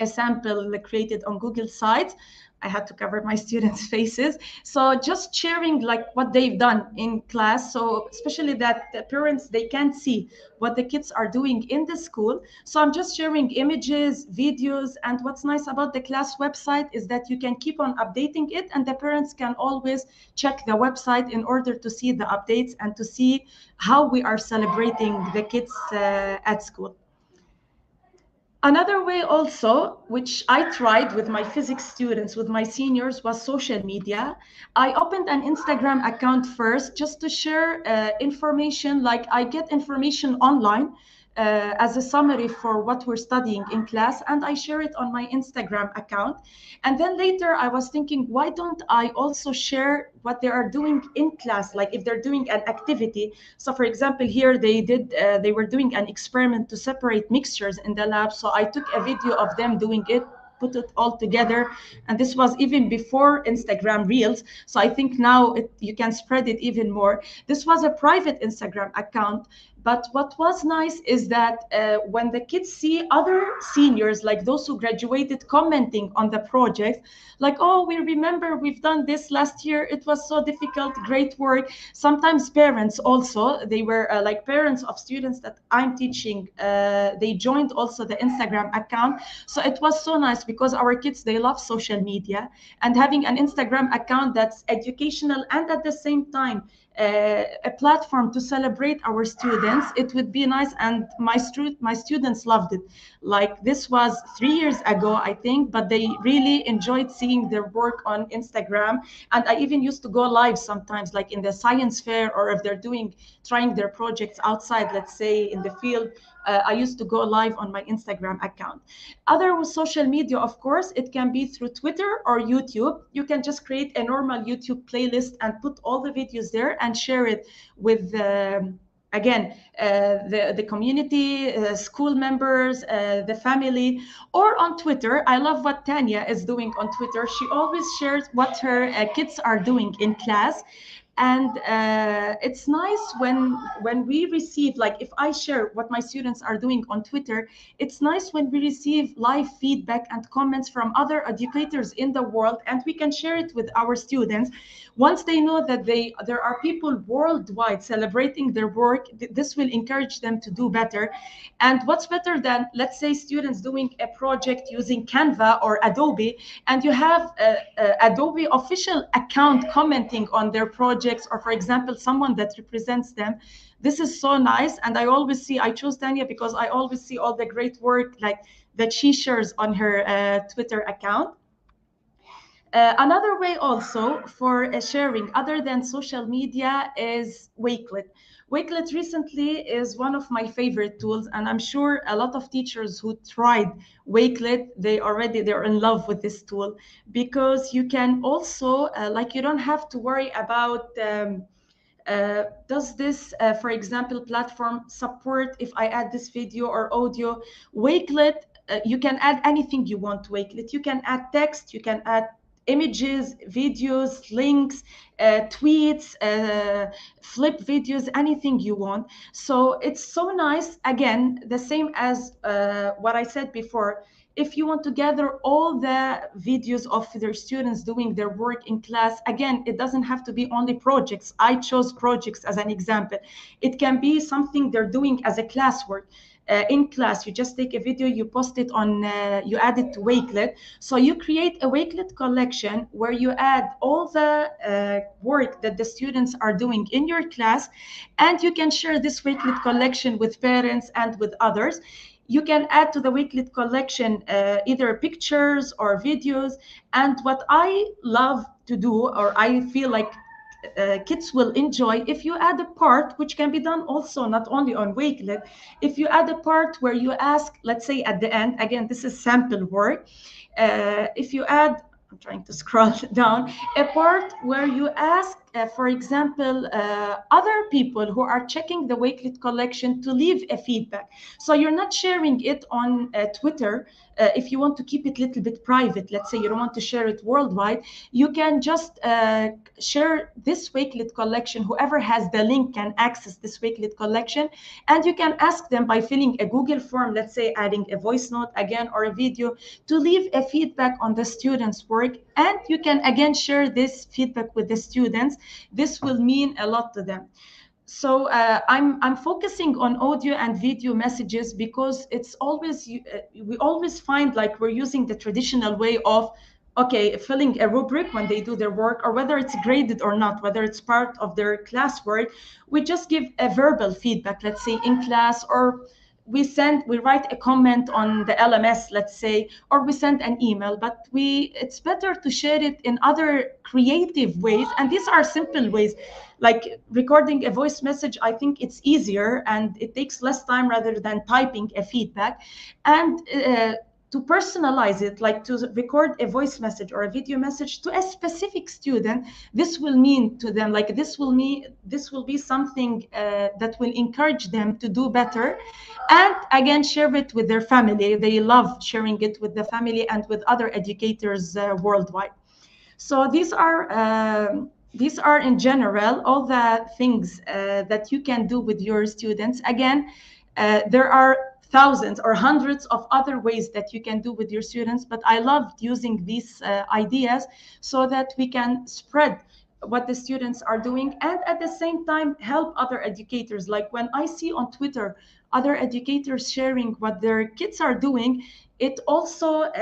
a sample created on Google Sites. I had to cover my students' faces. So just sharing like what they've done in class. So especially that the parents, they can't see what the kids are doing in the school. So I'm just sharing images, videos. And what's nice about the class website is that you can keep on updating it and the parents can always check the website in order to see the updates and to see how we are celebrating the kids at school. Another way also, which I tried with my physics students, with my seniors, was social media. I opened an Instagram account first just to share information, like I get information online as a summary for what we're studying in class, and I share it on my Instagram account. And then later I was thinking, why don't I also share what they are doing in class, like if they're doing an activity. So for example, here they were doing an experiment to separate mixtures in the lab. So I took a video of them doing it, put it all together, and this was even before Instagram Reels. So I think now you can spread it even more. This was a private Instagram account. But what was nice is that when the kids see other seniors, like those who graduated, commenting on the project, like, oh, we remember we've done this last year. It was so difficult, great work. Sometimes parents also, they were like parents of students that I'm teaching, they joined also the Instagram account. So it was so nice because our kids, they love social media, and having an Instagram account that's educational and at the same time a platform to celebrate our students, it would be nice. And my students loved it. Like this was 3 years ago, I think, but they really enjoyed seeing their work on Instagram. And I even used to go live sometimes, like in the science fair, or if they're trying their projects outside, let's say in the field, I used to go live on my Instagram account. Other with social media, of course, it can be through Twitter or YouTube. You can just create a normal YouTube playlist and put all the videos there and share it with again, the community, school members, the family, or on Twitter. I love what Tanya is doing on Twitter. She always shares what her kids are doing in class. And it's nice when we receive, like if I share what my students are doing on Twitter, it's nice when we receive live feedback and comments from other educators in the world, and we can share it with our students. Once they know that there are people worldwide celebrating their work, this will encourage them to do better. And what's better than, let's say, students doing a project using Canva or Adobe, and you have Adobe official account commenting on their projects, or for example, someone that represents them. This is so nice. And I chose Tanya because I always see all the great work like that she shares on her Twitter account. Another way also for sharing other than social media is Wakelet. Wakelet recently is one of my favorite tools, and I'm sure a lot of teachers who tried Wakelet, they're in love with this tool, because you can also, like, you don't have to worry about Does this, for example, platform support if I add this video or audio? Wakelet, you can add anything you want to Wakelet. You can add text, you can add images, videos, links, tweets, flip videos, anything you want. So it's so nice. Again, the same as what I said before. If you want to gather all the videos of their students doing their work in class, again, it doesn't have to be only projects. I chose projects as an example. It can be something they're doing as a classwork. In class, you just take a video, you post it on, you add it to Wakelet. So you create a Wakelet collection where you add all the work that the students are doing in your class, and you can share this Wakelet collection with parents and with others. You can add to the Wakelet collection either pictures or videos. And what I love to do, or I feel like kids will enjoy, if you add a part, which can be done also not only on Wakelet, if you add a part where you ask, let's say at the end, again, this is sample work, if you add, I'm trying to scroll down, a part where you ask, for example, other people who are checking the Wakelet collection to leave a feedback. So you're not sharing it on Twitter. If you want to keep it a little bit private, let's say you don't want to share it worldwide, you can just share this Wakelet collection. Whoever has the link can access this Wakelet collection, and you can ask them by filling a Google form, let's say adding a voice note again or a video, to leave a feedback on the students' work. And you can again share this feedback with the students. This will mean a lot to them. So I'm focusing on audio and video messages because it's always, we always find like we're using the traditional way of, okay, filling a rubric when they do their work, or whether it's graded or not, whether it's part of their classwork, we just give a verbal feedback, let's say in class, or we write a comment on the LMS, let's say, or we send an email. But it's better to share it in other creative ways, and these are simple ways. Like recording a voice message, I think it's easier and it takes less time rather than typing a feedback. And to personalize it, like to record a voice message or a video message to a specific student, this will mean to them, like this will be something that will encourage them to do better. And again, share it with their family. They love sharing it with the family and with other educators worldwide. So these are in general all the things that you can do with your students. Again, there are thousands or hundreds of other ways that you can do with your students, but I loved using these ideas so that we can spread what the students are doing, and at the same time help other educators. Like when I see on Twitter other educators sharing what their kids are doing, it also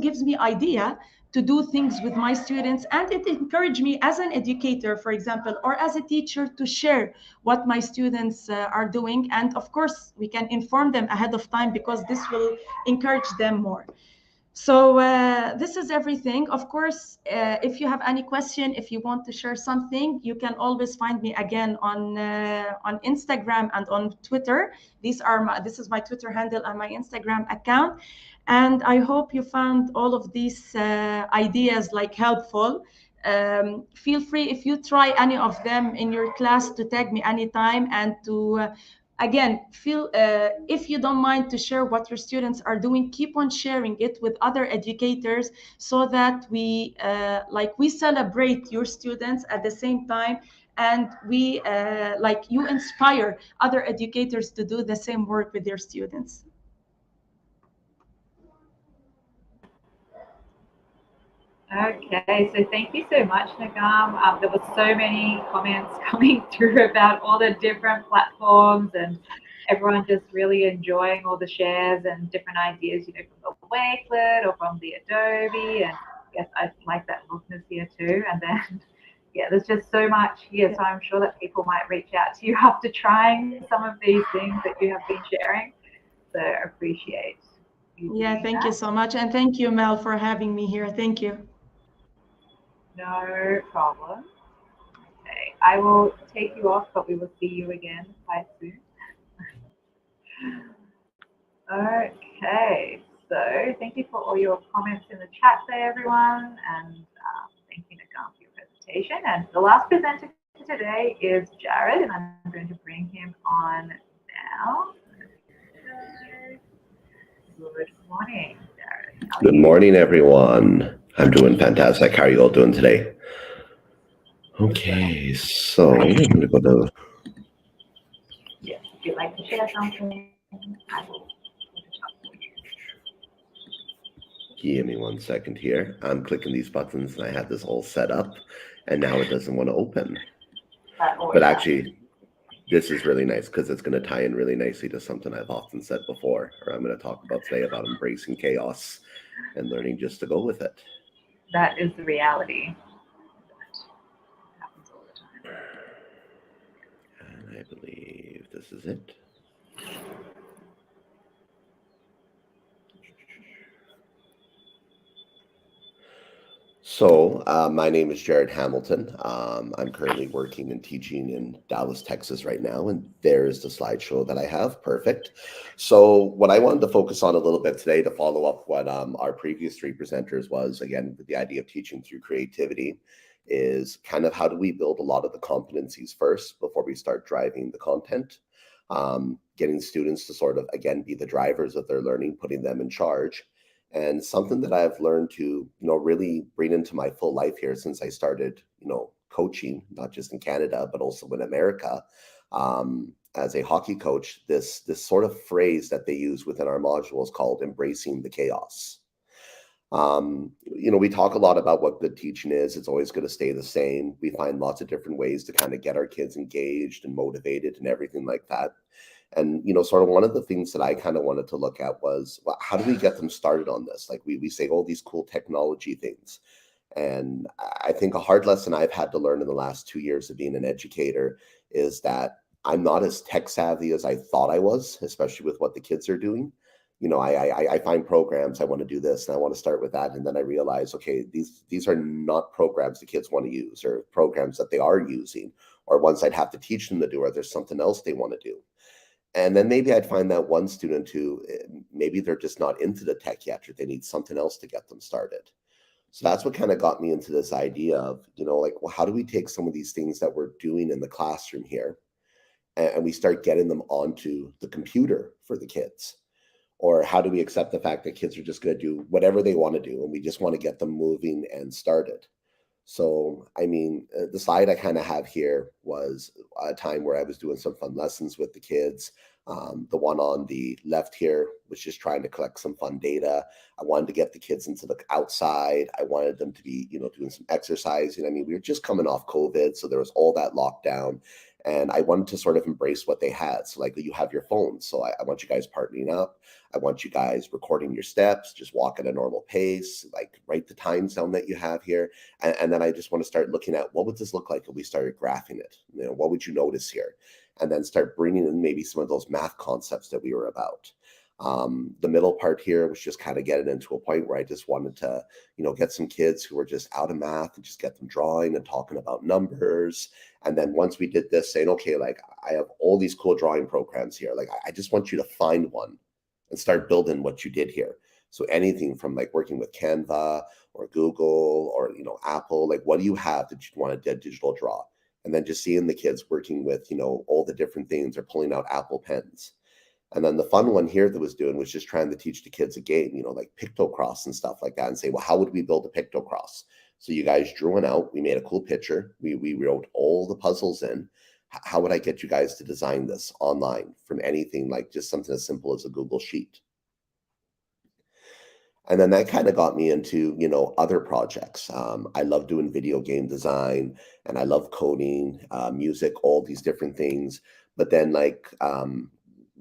gives me idea to do things with my students, and it encouraged me as an educator, for example, or as a teacher, to share what my students are doing. And of course, we can inform them ahead of time because this will encourage them more. So this is everything. Of course, if you have any question, if you want to share something, you can always find me again on Instagram and on Twitter. This is my Twitter handle and my Instagram account. And I hope you found all of these ideas like helpful. Feel free, if you try any of them in your class, to tag me anytime, and to again, feel if you don't mind to share what your students are doing, keep on sharing it with other educators, so that we celebrate your students at the same time, and we you inspire other educators to do the same work with their students. Okay, so thank you so much, Nagham. There were so many comments coming through about all the different platforms, and everyone just really enjoying all the shares and different ideas, from the Wakelet or from the Adobe. And yes, I like that Lookness here too. And then, yeah, there's just so much here. So I'm sure that people might reach out to you after trying some of these things that you have been sharing. So I appreciate you. Yeah, thank you so much. And thank you, Mel, for having me here. Thank you. No problem. Okay, I will take you off, but we will see you again quite soon. Okay, so thank you for all your comments in the chat there, everyone, and thank you, Nagham, for your presentation. And the last presenter today is Jared, and I'm going to bring him on now. Good morning, Jared. How are Good you? morning, everyone. I'm doing fantastic. How are you all doing today? Okay, so I'm going to go to. Yes. If you'd like to share something, I will. Give me 1 second here. I'm clicking these buttons and I had this all set up and now it doesn't want to open. That always But happens. actually, this is really nice because it's going to tie in really nicely to something I've often said before, or I'm going to talk about today about embracing chaos and learning just to go with it. That is the reality. That happens all the time. And I believe this is it. So, my name is Jared Hamilton. I'm currently working and teaching in Dallas, Texas right now, and there is the slideshow that I have. Perfect. So, what I wanted to focus on a little bit today to follow up what our previous three presenters was, again, with the idea of teaching through creativity, is kind of how do we build a lot of the competencies first before we start driving the content, getting students to sort of, again, be the drivers of their learning, putting them in charge. And something that I've learned to, really bring into my full life here since I started, coaching, not just in Canada, but also in America, as a hockey coach, this sort of phrase that they use within our module is called embracing the chaos. We talk a lot about what good teaching is. It's always going to stay the same. We find lots of different ways to kind of get our kids engaged and motivated and everything like that. And, sort of one of the things that I kind of wanted to look at was, well, how do we get them started on this? Like we say all these cool technology things. And I think a hard lesson I've had to learn in the last 2 years of being an educator is that I'm not as tech savvy as I thought I was, especially with what the kids are doing. I find programs, I want to do this and I want to start with that. And then I realize, okay, these are not programs the kids want to use or programs that they are using or ones I'd have to teach them to do, or there's something else they want to do. And then maybe I'd find that one student who maybe they're just not into the tech yet, or they need something else to get them started. So that's what kind of got me into this idea of, like, well, how do we take some of these things that we're doing in the classroom here and we start getting them onto the computer for the kids? Or how do we accept the fact that kids are just going to do whatever they want to do and we just want to get them moving and started? So, the slide I kind of have here was a time where I was doing some fun lessons with the kids. The one on the left here was just trying to collect some fun data. I wanted to get the kids into the outside. I wanted them to be, doing some exercising. We were just coming off COVID, so there was all that lockdown. And I wanted to sort of embrace what they had. So like you have your phones. So I want you guys partnering up. I want you guys recording your steps, just walk at a normal pace, like write the times down that you have here. And then I just want to start looking at what would this look like if we started graphing it? What would you notice here? And then start bringing in maybe some of those math concepts that we were about. The middle part here was just kind of getting into a point where I just wanted to, get some kids who were just out of math and just get them drawing and talking about numbers. And then once we did this, saying, okay, like I have all these cool drawing programs here. Like I just want you to find one and start building what you did here. So anything from like working with Canva or Google or, Apple, like what do you have that you want to digital draw? And then just seeing the kids working with, all the different things or pulling out Apple pens. And then the fun one here that was doing was just trying to teach the kids a game, like pictocross and stuff like that, and say, well, how would we build a pictocross? So you guys drew one out. We made a cool picture. We wrote all the puzzles in. How would I get you guys to design this online from anything like just something as simple as a Google Sheet? And then that kind of got me into, other projects. I love doing video game design and I love coding, music, all these different things. But then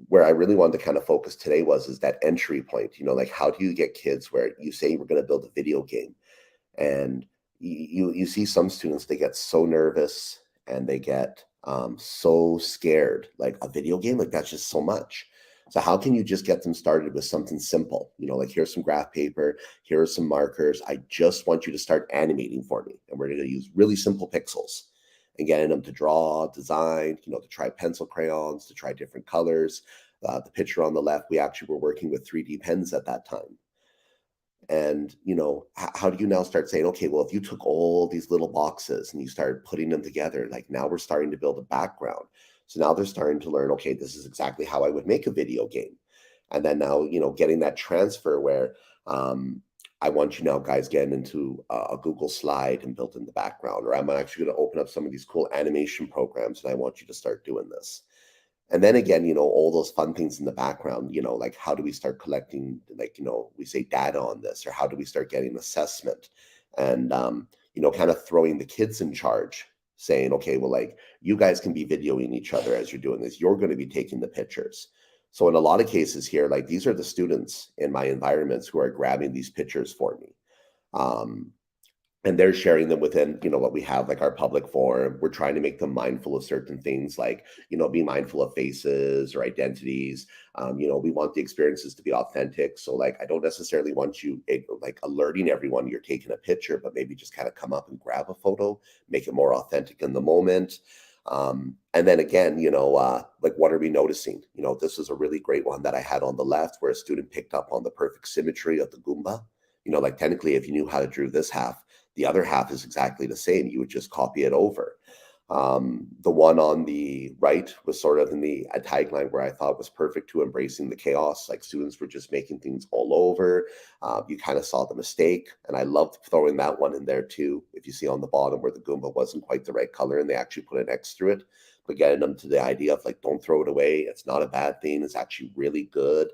where I really wanted to kind of focus today is that entry point, like how do you get kids where you say we're going to build a video game and you see some students, they get so nervous and they get so scared, like a video game, like that's just so much. So how can you just get them started with something simple? Like here's some graph paper, here are some markers. I just want you to start animating for me. And we're going to use really simple pixels and getting them to draw, design, to try pencil crayons, to try different colors. The picture on the left, we actually were working with 3D pens at that time. And, how do you now start saying, okay, well, if you took all these little boxes and you started putting them together, like now we're starting to build a background. So now they're starting to learn, okay, this is exactly how I would make a video game. And then now, getting that transfer where I want you now guys getting into a Google slide and built in the background, or I'm actually going to open up some of these cool animation programs and I want you to start doing this. And then again, all those fun things in the background, like how do we start collecting, like, we say data on this, or how do we start getting assessment? And, kind of throwing the kids in charge, saying, okay, well, like, you guys can be videoing each other as you're doing this. You're going to be taking the pictures. So in a lot of cases here, like, these are the students in my environments who are grabbing these pictures for me. Um, and they're sharing them within what we have, like our public forum. We're trying to make them mindful of certain things, like be mindful of faces or identities. We want the experiences to be authentic, so like I don't necessarily want you like alerting everyone you're taking a picture, but maybe just kind of come up and grab a photo, make it more authentic in the moment. And then again, like, what are we noticing? This is a really great one that I had on the left, where a student picked up on the perfect symmetry of the Goomba. Like, technically, if you knew how to draw this half, the other half is exactly the same. You would just copy it over. The one on the right was sort of in the tagline where I thought was perfect to embracing the chaos. Like, students were just making things all over. You kind of saw the mistake, and I loved throwing that one in there too. If you see on the bottom where the Goomba wasn't quite the right color and they actually put an X through it, but getting them to the idea of, like, don't throw it away. It's not a bad thing. It's actually really good.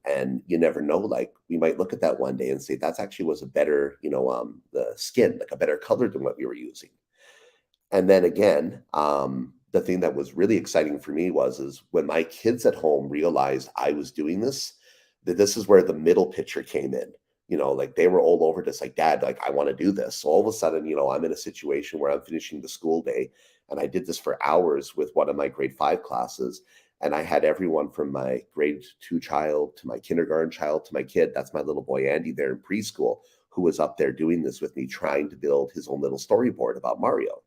And you never know, like, we might look at that one day and say, that's actually was a better, the skin, like a better color than what we were using. And then again, the thing that was really exciting for me is when my kids at home realized I was doing this, that this is where the middle picture came in. Like, they were all over this, like, Dad, like, I want to do this. So all of a sudden, I'm in a situation where I'm finishing the school day, and I did this for hours with one of my grade 5 classes. And I had everyone from my grade 2 child to my kindergarten child to my kid, that's my little boy Andy there in preschool, who was up there doing this with me, trying to build his own little storyboard about Mario.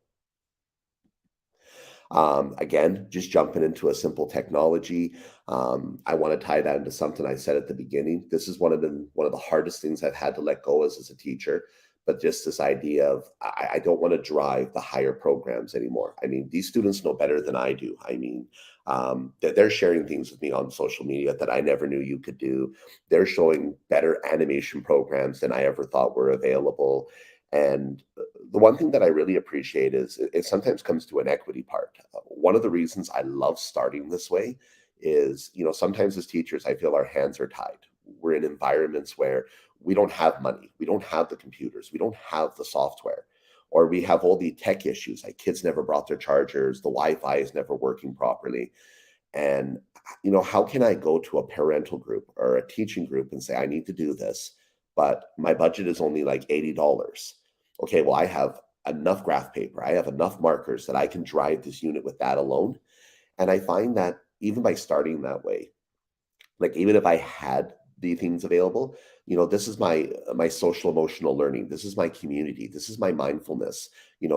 Again, just jumping into a simple technology. I want to tie that into something I said at the beginning. This is one of the hardest things I've had to let go as a teacher. But just this idea of, I don't want to drive the higher programs anymore. I mean, these students know better than I do. I mean, they're sharing things with me on social media that I never knew you could do. They're showing better animation programs than I ever thought were available. And the one thing that I really appreciate is it sometimes comes to an equity part. One of the reasons I love starting this way is, sometimes as teachers, I feel our hands are tied. We're in environments where we don't have money, we don't have the computers, we don't have the software, or we have all the tech issues, like kids never brought their chargers, the Wi-Fi is never working properly. And, how can I go to a parental group or a teaching group and say, I need to do this, but my budget is only like $80. Okay, well, I have enough graph paper, I have enough markers that I can drive this unit with that alone. And I find that even by starting that way, like, even if I had the things available, this is my social emotional learning, this is my community, this is my mindfulness.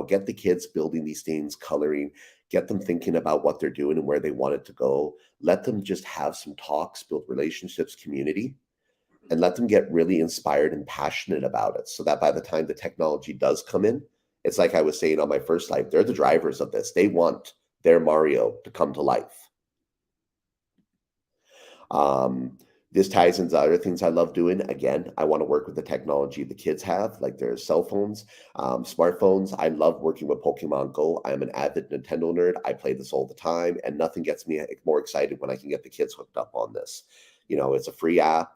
Get the kids building these things, coloring, get them thinking about what they're doing and where they want it to go. Let them just have some talks, build relationships, community, and let them get really inspired and passionate about it, so that by the time the technology does come in, it's like I was saying on my first live, they're the drivers of this. They want their Mario to come to life. This ties into other things I love doing. Again, I want to work with the technology the kids have, like their cell phones, smartphones. I love working with Pokemon Go. I'm an avid Nintendo nerd. I play this all the time, and nothing gets me more excited when I can get the kids hooked up on this. It's a free app.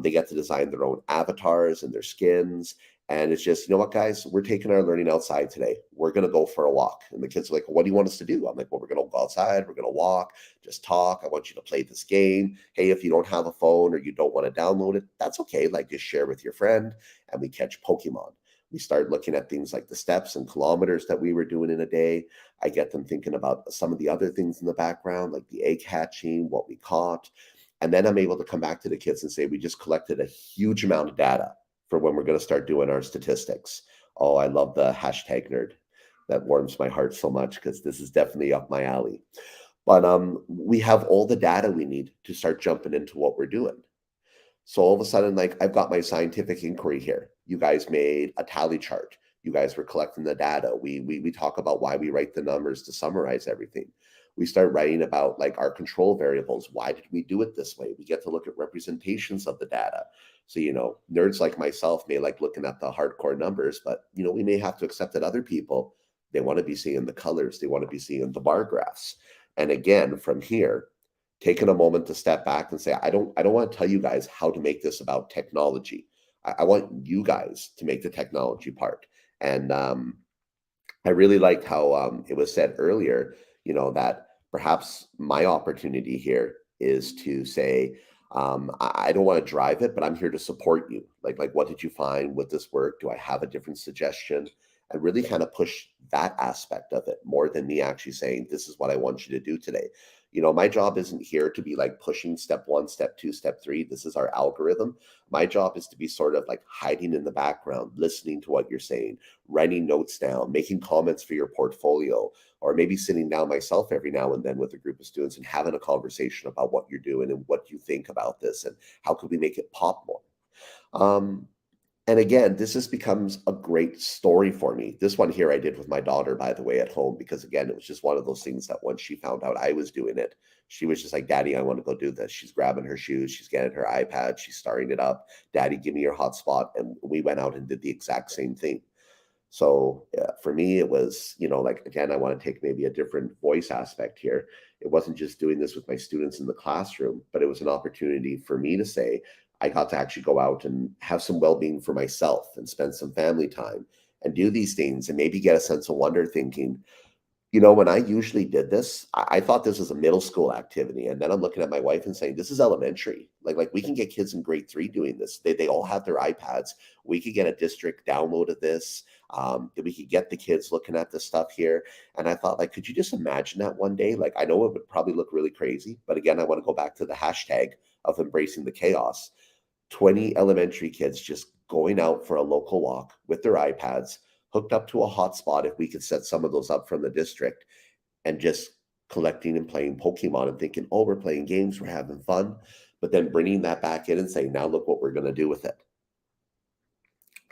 They get to design their own avatars and their skins. And it's just, what, guys, we're taking our learning outside today. We're going to go for a walk. And the kids are like, well, what do you want us to do? I'm like, well, we're going to go outside. We're going to walk, just talk. I want you to play this game. Hey, if you don't have a phone or you don't want to download it, that's okay. Like, just share with your friend, and we catch Pokemon. We start looking at things like the steps and kilometers that we were doing in a day. I get them thinking about some of the other things in the background, like the egg hatching, what we caught. And then I'm able to come back to the kids and say, we just collected a huge amount of data for when we're going to start doing our statistics. Oh, I love the hashtag nerd. That warms my heart so much, because this is definitely up my alley. But we have all the data we need to start jumping into what we're doing. So all of a sudden, like, I've got my scientific inquiry here. You guys made a tally chart. You guys were collecting the data. We talk about why we write the numbers to summarize everything. We start writing about like our control variables. Why did we do it this way? We get to look at representations of the data. So, nerds like myself may like looking at the hardcore numbers, but we may have to accept that other people, they want to be seeing the colors, they want to be seeing the bar graphs. And again, from here, taking a moment to step back and say, I don't want to tell you guys how to make this about technology. I want you guys to make the technology part. And I really liked how it was said earlier, that perhaps my opportunity here is to say, I don't want to drive it, but I'm here to support you. Like, what did you find with this work? Do I have a different suggestion? And really kind of push that aspect of it more than me actually saying, this is what I want you to do today. My job isn't here to be like pushing step 1, step 2, step 3. This is our algorithm. My job is to be sort of like hiding in the background, listening to what you're saying, writing notes down, making comments for your portfolio, or maybe sitting down myself every now and then with a group of students and having a conversation about what you're doing and what you think about this and how could we make it pop more. And again, this just becomes a great story for me. This one here I did with my daughter, by the way, at home, because again, it was just one of those things that once she found out I was doing it, she was just like, Daddy, I want to go do this. She's grabbing her shoes, she's getting her iPad, she's starting it up. Daddy, give me your hotspot. And we went out and did the exact same thing. So for me, it was, like, again, I want to take maybe a different voice aspect here. It wasn't just doing this with my students in the classroom, but it was an opportunity for me to say, I got to actually go out and have some well-being for myself and spend some family time and do these things and maybe get a sense of wonder thinking, when I usually did this, I thought this was a middle school activity. And then I'm looking at my wife and saying, this is elementary. Like we can get kids in grade 3 doing this. They all have their iPads. We could get a district download of this. We could get the kids looking at this stuff here. And I thought, like, could you just imagine that one day? Like, I know it would probably look really crazy. But again, I want to go back to the hashtag of embracing the chaos. 20 elementary kids just going out for a local walk with their iPads, hooked up to a hotspot if we could set some of those up from the district, and just collecting and playing Pokemon and thinking, oh, we're playing games, we're having fun, but then bringing that back in and saying, now look what we're going to do with it.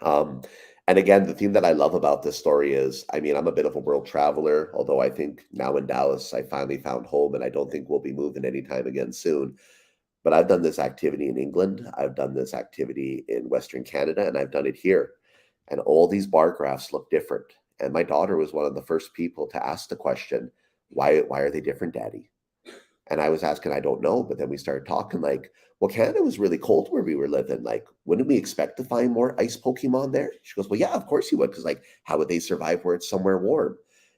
And again, the thing that I love about this story is, I mean, I'm a bit of a world traveler, although I think now in Dallas, I finally found home and I don't think we'll be moving anytime again soon. But I've done this activity in England, I've done this activity in Western Canada, and I've done it here. And all these bar graphs look different. And my daughter was one of the first people to ask the question, why are they different, Daddy? And I was asking, I don't know. But then we started talking like, well, Canada was really cold where we were living. Like, wouldn't we expect to find more ice Pokemon there? She goes, well, yeah, of course you would. Because like, how would they survive where it's somewhere warm?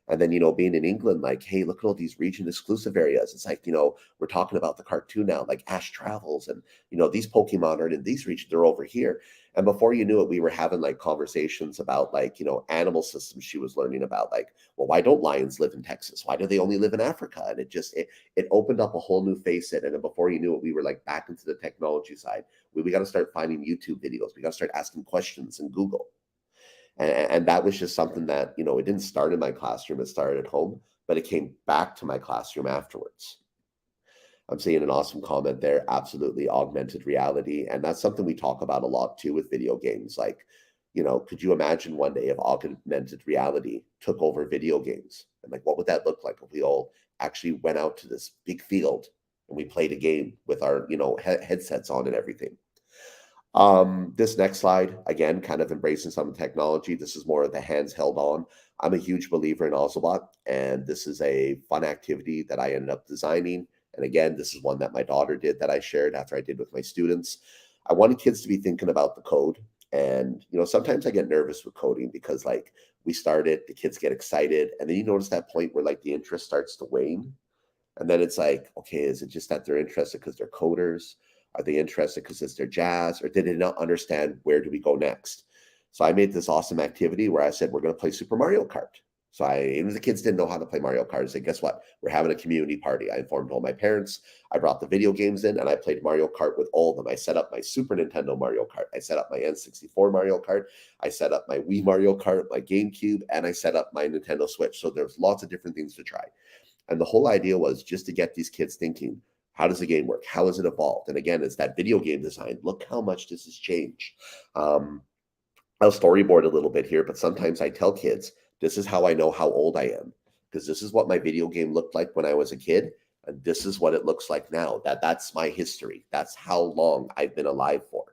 And then, being in England, like, hey, look at all these region exclusive areas. It's like, we're talking about the cartoon now, like Ash Travels. And, these Pokemon aren't in these regions, they're over here. And before you knew it, we were having like conversations about like, animal systems she was learning about. Like, well, why don't lions live in Texas? Why do they only live in Africa? And it opened up a whole new facet. And then before you knew it, we were like back into the technology side. We got to start finding YouTube videos. We got to start asking questions in Google. And that was just something that, it didn't start in my classroom, it started at home, but it came back to my classroom afterwards. I'm seeing an awesome comment there, absolutely augmented reality. And that's something we talk about a lot too with video games. Like, could you imagine one day if augmented reality took over video games? And like, what would that look like if we all actually went out to this big field and we played a game with our, headsets on and everything? This next slide, again, kind of embracing some technology. This is more of the hands held on. I'm a huge believer in Ocelot, and this is a fun activity that I ended up designing. And again, this is one that my daughter did that I shared after I did with my students. I wanted kids to be thinking about the code. And, sometimes I get nervous with coding because like we start it, the kids get excited, and then you notice that point where like the interest starts to wane. And then it's like, okay, is it just that they're interested because they're coders? Are they interested because it's their jazz? Or did they not understand where do we go next? So I made this awesome activity where I said, we're going to play Super Mario Kart. So even the kids didn't know how to play Mario Kart. I said, guess what? We're having a community party. I informed all my parents. I brought the video games in and I played Mario Kart with all of them. I set up my Super Nintendo Mario Kart. I set up my N64 Mario Kart. I set up my Wii Mario Kart, my GameCube, and I set up my Nintendo Switch. So there's lots of different things to try. And the whole idea was just to get these kids thinking, How does the game work? How has it evolved? And again, it's that video game design. Look how much this has changed. I'll storyboard a little bit here, but sometimes I tell kids, this is how I know how old I am, because this is what my video game looked like when I was a kid, and this is what it looks like now. That's my history. That's how long I've been alive for.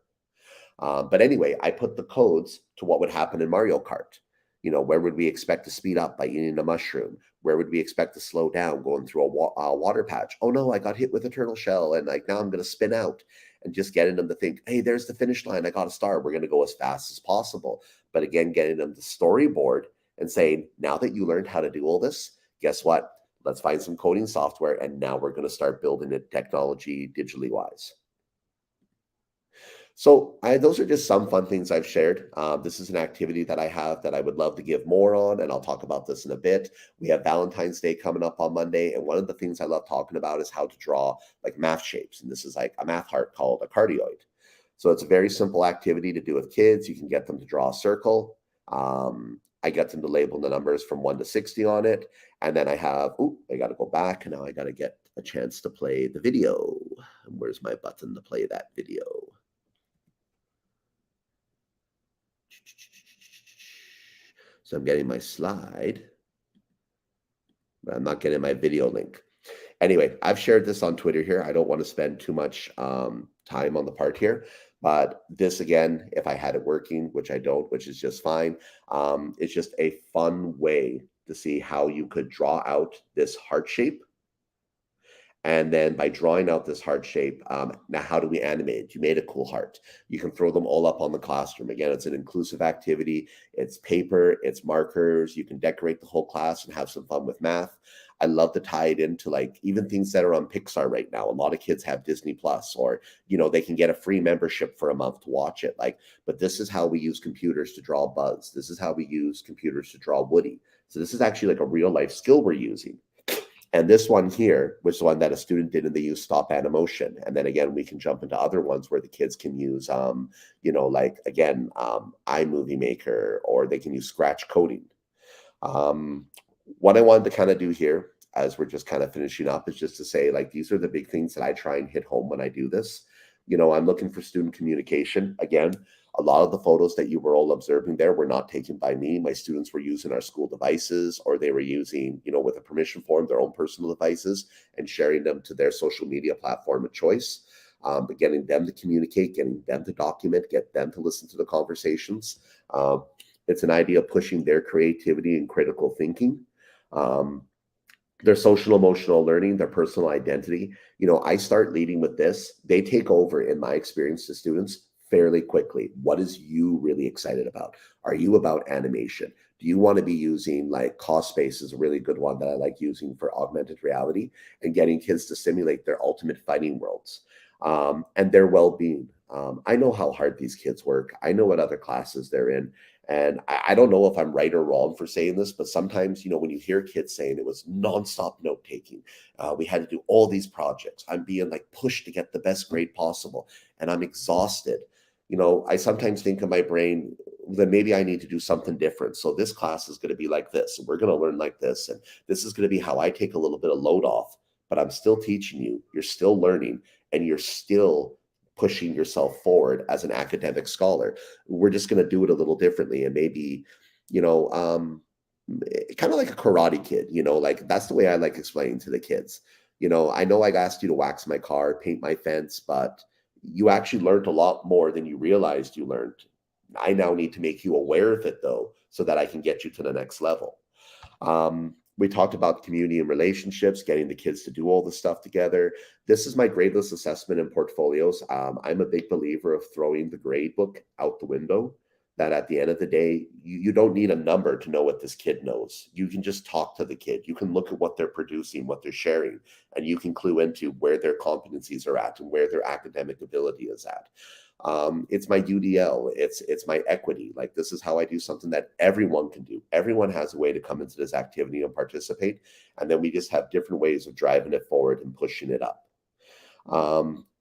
But anyway, I put the codes to what would happen in Mario Kart. Where would we expect to speed up by eating a mushroom? Where would we expect to slow down going through a water patch? Oh no, I got hit with a turtle shell, and like now I'm going to spin out. And just getting them to think, hey, there's the finish line. I got a star. We're going to go as fast as possible. But again, getting them to storyboard and saying, now that you learned how to do all this, guess what? Let's find some coding software, and now we're going to start building it technology digitally wise. So those are just some fun things I've shared. This is an activity that I have that I would love to give more on, and I'll talk about this in a bit. We have Valentine's Day coming up on Monday, and one of the things I love talking about is how to draw like math shapes. And this is like a math heart called a cardioid. So it's a very simple activity to do with kids. You can get them to draw a circle. I get them to label the numbers from 1 to 60 on it. And then I got to go back. And now I got to get a chance to play the video. And where's my button to play that video? So I'm getting my slide, but I'm not getting my video link. Anyway, I've shared this on Twitter here. I don't want to spend too much time on the part here, but this again, if I had it working, which I don't, which is just fine, it's just a fun way to see how you could draw out this heart shape. And then by drawing out this heart shape, now how do we animate it? You made a cool heart. You can throw them all up on the classroom. Again, it's an inclusive activity. It's paper, it's markers. You can decorate the whole class and have some fun with math. I love to tie it into like even things that are on Pixar right now. A lot of kids have Disney Plus, or they can get a free membership for a month to watch it. But this is how we use computers to draw Buzz. This is how we use computers to draw Woody. So this is actually like a real life skill we're using. And this one here was the one that a student did, and they use stop animation. And then again, we can jump into other ones where the kids can use, iMovie Maker, or they can use Scratch coding. What I wanted to kind of do here, as we're just kind of finishing up, is just to say, like, these are the big things that I try and hit home when I do this. I'm looking for student communication. Again, a lot of the photos that you were all observing there were not taken by me. My students were using our school devices, or they were using, with a permission form, their own personal devices and sharing them to their social media platform of choice. But getting them to communicate, getting them to document, get them to listen to the conversations. It's an idea of pushing their creativity and critical thinking. Their social emotional learning, their personal identity. I start leading with this. They take over, in my experience, to students fairly quickly. What is you really excited about? Are you about animation? Do you want to be using like COSpace is a really good one that I like using for augmented reality and getting kids to simulate their ultimate fighting worlds and their well-being. I know how hard these kids work. I know what other classes they're in. And I don't know if I'm right or wrong for saying this, but sometimes, when you hear kids saying it was nonstop note taking, we had to do all these projects. I'm being like pushed to get the best grade possible, and I'm exhausted. I sometimes think in my brain that maybe I need to do something different. So this class is going to be like this, and we're going to learn like this, and this is going to be how I take a little bit of load off. But I'm still teaching you. You're still learning, and you're still pushing yourself forward as an academic scholar. We're just going to do it a little differently, and maybe, kind of like a karate kid. Like that's the way I like explaining to the kids. I know I asked you to wax my car, paint my fence, but you actually learned a lot more than you realized you learned. I now need to make you aware of it, though, so that I can get you to the next level. We talked about community and relationships, getting the kids to do all the stuff together. This is my gradeless assessment and portfolios. I'm a big believer of throwing the grade book out the window, that at the end of the day, you don't need a number to know what this kid knows. You can just talk to the kid. You can look at what they're producing, what they're sharing, and you can clue into where their competencies are at and where their academic ability is at. It's my UDL. It's my equity. Like, this is how I do something that everyone can do. Everyone has a way to come into this activity and participate. And then we just have different ways of driving it forward and pushing it up.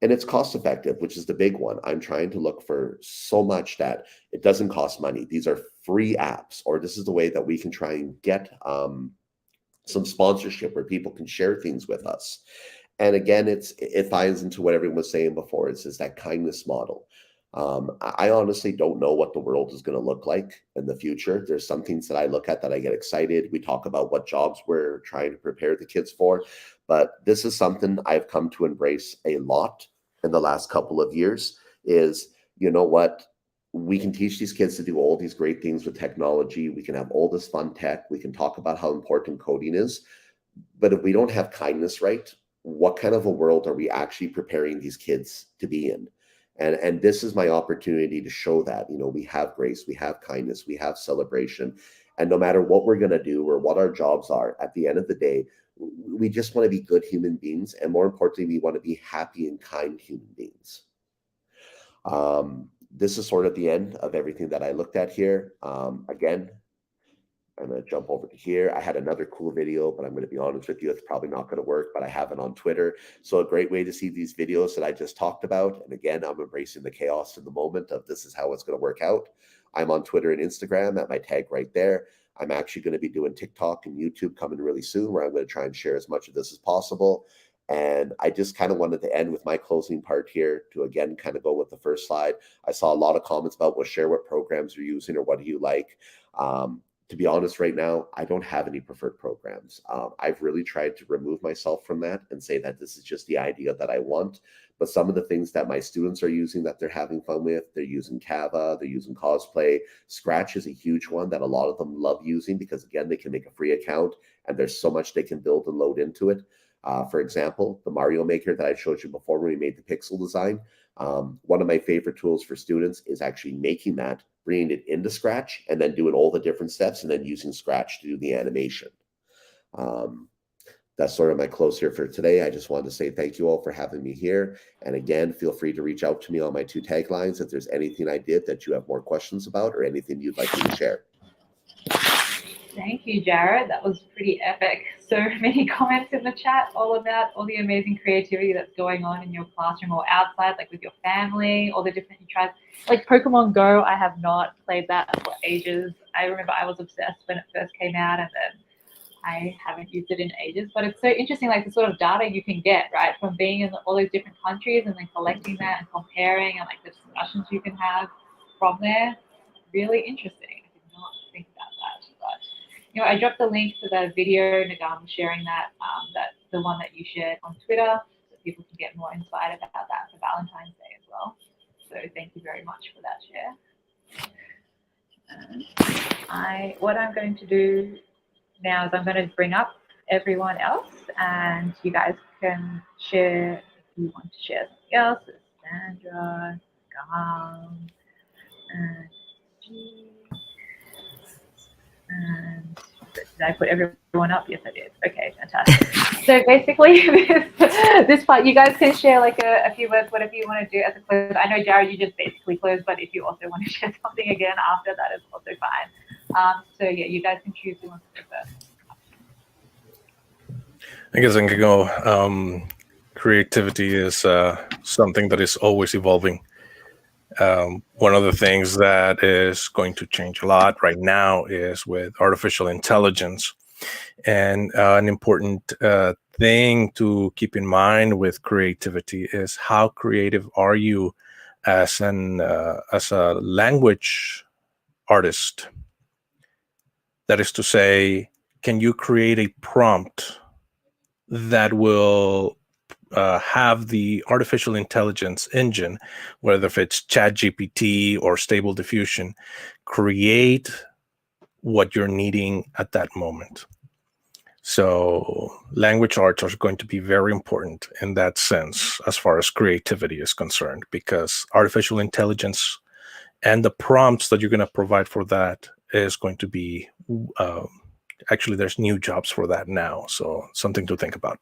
And it's cost effective, which is the big one. I'm trying to look for so much that it doesn't cost money. These are free apps, or this is the way that we can try and get some sponsorship where people can share things with us. And again, it ties into what everyone was saying before. It's that kindness model. I honestly don't know what the world is going to look like in the future. There's some things that I look at that I get excited. We talk about what jobs we're trying to prepare the kids for, but this is something I've come to embrace a lot in the last couple of years is, you know what? We can teach these kids to do all these great things with technology. We can have all this fun tech. We can talk about how important coding is. But if we don't have kindness right, what kind of a world are we actually preparing these kids to be in? And this is my opportunity to show that, we have grace, we have kindness, we have celebration. And no matter what we're going to do or what our jobs are, at the end of the day, we just want to be good human beings. And more importantly, we want to be happy and kind human beings. This is sort of the end of everything that I looked at here. Again, I'm going to jump over to here. I had another cool video, but I'm going to be honest with you, it's probably not going to work, but I have it on Twitter. So a great way to see these videos that I just talked about. And again, I'm embracing the chaos in the moment of this is how it's going to work out. I'm on Twitter and Instagram at my tag right there. I'm actually going to be doing TikTok and YouTube coming really soon, where I'm going to try and share as much of this as possible. And I just kind of wanted to end with my closing part here to, again, kind of go with the first slide. I saw a lot of comments about, well, share what programs you're using or what do you like. To be honest, right now, I don't have any preferred programs. I've really tried to remove myself from that and say that this is just the idea that I want. But some of the things that my students are using that they're having fun with, they're using Canva, they're using Cosplay. Scratch is a huge one that a lot of them love using because, again, they can make a free account and there's so much they can build and load into it. For example, the Mario Maker that I showed you before when we made the pixel design, one of my favorite tools for students is actually making that, bringing it into Scratch, and then doing all the different steps, and then using Scratch to do the animation. That's sort of my close here for today. I just wanted to say thank you all for having me here. And again, feel free to reach out to me on my 2 taglines if there's anything I did that you have more questions about or anything you'd like me to share. Thank you, Jared. That was pretty epic. So many comments in the chat all about all the amazing creativity that's going on in your classroom or outside, like with your family, all the different you tried. Like Pokemon Go, I have not played that for ages. I remember I was obsessed when it first came out, and then I haven't used it in ages. But it's so interesting, like the sort of data you can get, right, from being in all these different countries and then collecting that and comparing, and like the discussions you can have from there. Really interesting. I did not think about that, but I dropped the link to the video, Nagham, sharing that, the one that you shared on Twitter, so people can get more insight about that for Valentine's Day as well. So thank you very much for that share. And what I'm going to do now is I'm going to bring up everyone else, and you guys can share if you want to share something else. It's Sandra, Nagham, and G. And did I put everyone up? Yes, I did. Okay, fantastic. So basically, this part, you guys can share like a few words, whatever you want to do as a close. I know, Jared, you just basically closed, but if you also want to share something again after, that is also fine. So yeah, you guys can choose who wants to go first. I guess I can go. Creativity is something that is always evolving. One of the things that is going to change a lot right now is with artificial intelligence. And an important thing to keep in mind with creativity is how creative are you as a language artist? That is to say, can you create a prompt that will have the artificial intelligence engine, whether if it's ChatGPT or Stable Diffusion, create what you're needing at that moment? So language arts are going to be very important in that sense as far as creativity is concerned, because artificial intelligence and the prompts that you're going to provide for that is going to be, actually there's new jobs for that now. So something to think about.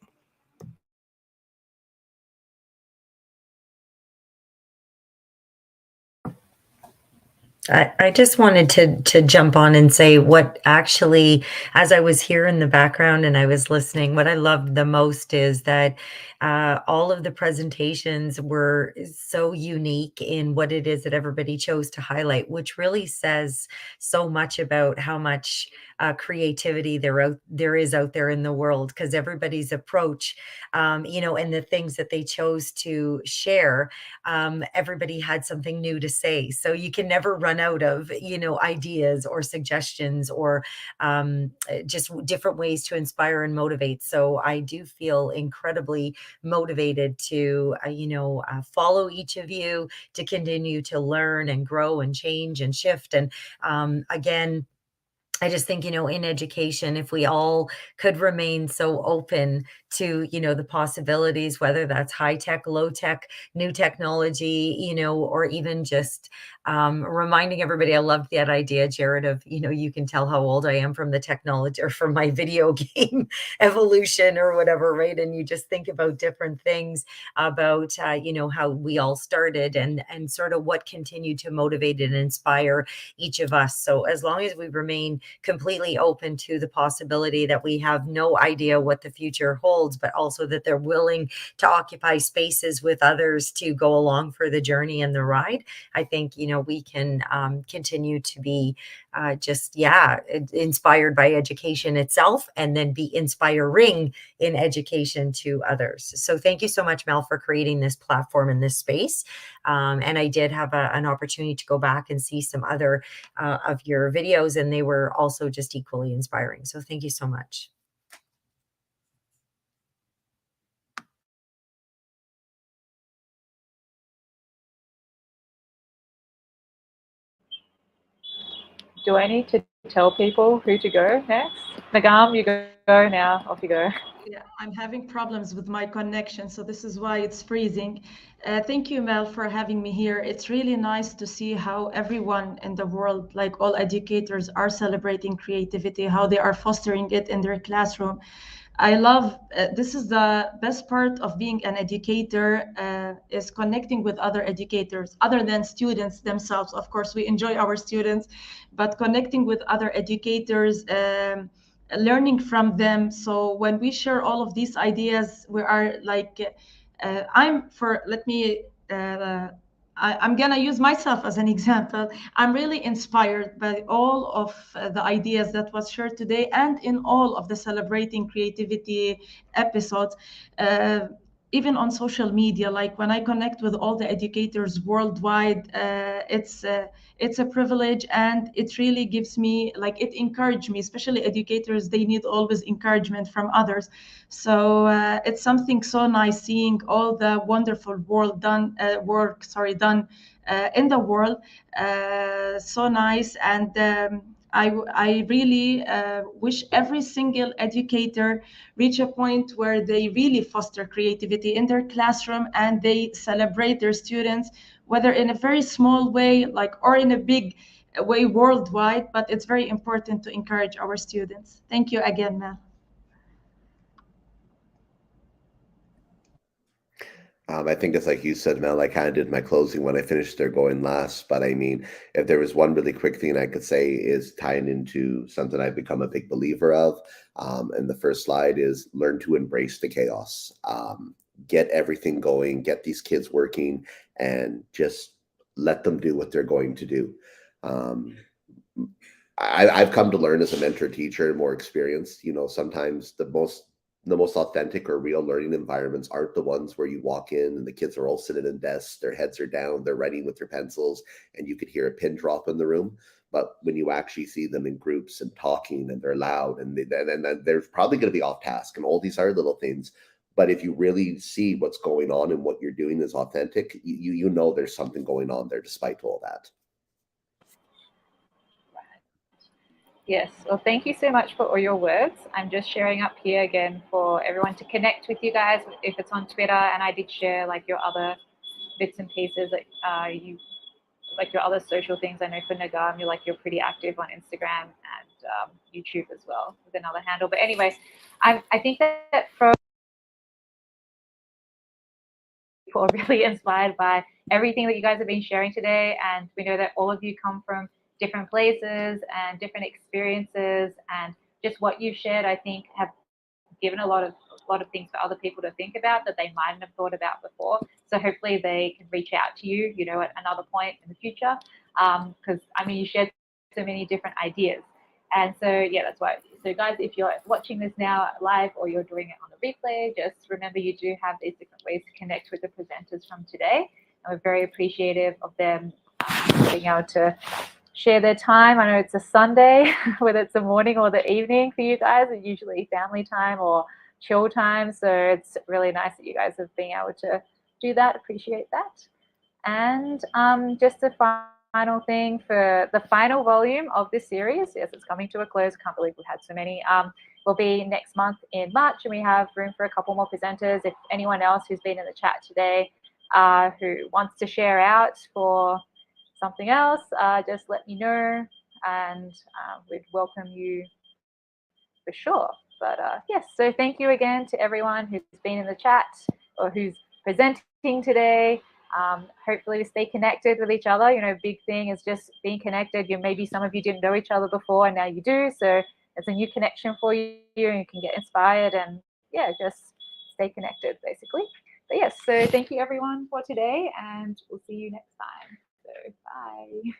I just wanted to jump on and say what actually, as I was here in the background and I was listening, what I loved the most is that all of the presentations were so unique in what it is that everybody chose to highlight, which really says so much about how much creativity there is out there in the world, because everybody's approach, and the things that they chose to share, everybody had something new to say. So you can never run out of, ideas or suggestions or just different ways to inspire and motivate. So I do feel incredibly motivated to, follow each of you, to continue to learn and grow and change and shift. And again, I just think, in education, if we all could remain so open to, the possibilities, whether that's high tech, low tech, new technology, or even just reminding everybody, I loved that idea, Jared, of, you can tell how old I am from the technology or from my video game evolution or whatever, right? And you just think about different things about, how we all started and sort of what continued to motivate and inspire each of us. So as long as we remain completely open to the possibility that we have no idea what the future holds, but also that they're willing to occupy spaces with others to go along for the journey and the ride, I think, we can continue to be inspired by education itself, and then be inspiring in education to others. So thank you so much, Mel, for creating this platform in this space. And I did have an opportunity to go back and see some other of your videos, and they were also just equally inspiring. So thank you so much. Do I need to tell people who to go next? Nagham, you go now. Off you go. Yeah, I'm having problems with my connection, so this is why it's freezing. Thank you, Mel, for having me here. It's really nice to see how everyone in the world, like all educators, are celebrating creativity, how they are fostering it in their classroom. I love this is the best part of being an educator, is connecting with other educators other than students themselves. Of course, we enjoy our students, but connecting with other educators, learning from them. So when we share all of these ideas, we are like, I'm for let me. I'm gonna use myself as an example. I'm really inspired by all of the ideas that was shared today, and in all of the celebrating creativity episodes. Even on social media, like when I connect with all the educators worldwide, it's a privilege, and it really gives me, like, it encouraged me, especially educators, they need always encouragement from others. So it's something so nice seeing all the wonderful work done in the world. So nice. And I really wish every single educator reach a point where they really foster creativity in their classroom, and they celebrate their students, whether in a very small way, like, or in a big way worldwide. But it's very important to encourage our students. Thank you again, Mel. I think it's like you said, Mel. I kind of did my closing when I finished there going last. But I mean, if there was one really quick thing I could say is tying into something I've become a big believer of. And the first slide is learn to embrace the chaos. Get everything going, get these kids working, and just let them do what they're going to do. Um, I've come to learn as a mentor teacher and more experienced, sometimes the most authentic or real learning environments aren't the ones where you walk in and the kids are all sitting in desks, their heads are down, they're writing with their pencils, and you could hear a pin drop in the room. But when you actually see them in groups and talking, and they're loud, and then they're probably going to be off task and all these other little things. But if you really see what's going on and what you're doing is authentic, you know there's something going on there despite all that. Yes. Well, thank you so much for all your words. I'm just sharing up here again for everyone to connect with you guys if it's on Twitter. And I did share like your other bits and pieces that you like your other social things. I know for Nagham, you're pretty active on Instagram and YouTube as well with another handle. But anyway, I think that from people are really inspired by everything that you guys have been sharing today. And we know that all of you come from different places and different experiences, and just what you've shared, I think, have given a lot of things for other people to think about that they mightn't have thought about before. So hopefully they can reach out to you, you know, at another point in the future. Because I mean, you shared so many different ideas. And so, yeah, that's why. So, guys, if you're watching this now live or you're doing it on the replay, just remember you do have these different ways to connect with the presenters from today. And we're very appreciative of them being able to share their time. I know it's a Sunday, whether it's the morning or the evening for you guys, it's usually family time or chill time. So it's really nice that you guys have been able to do that. Appreciate that. And just a final thing for the final volume of this series, yes, it's coming to a close. Can't believe we've had so many. Will be next month in March, and we have room for a couple more presenters. If anyone else who's been in the chat today who wants to share out for something else, just let me know, and we'd welcome you for sure. But yes, so thank you again to everyone who's been in the chat or who's presenting today. Hopefully we stay connected with each other. You know, big thing is just being connected. Maybe some of you didn't know each other before and now you do. So it's a new connection for you and you can get inspired and yeah, just stay connected basically. But yes, so thank you everyone for today and we'll see you next time. So bye.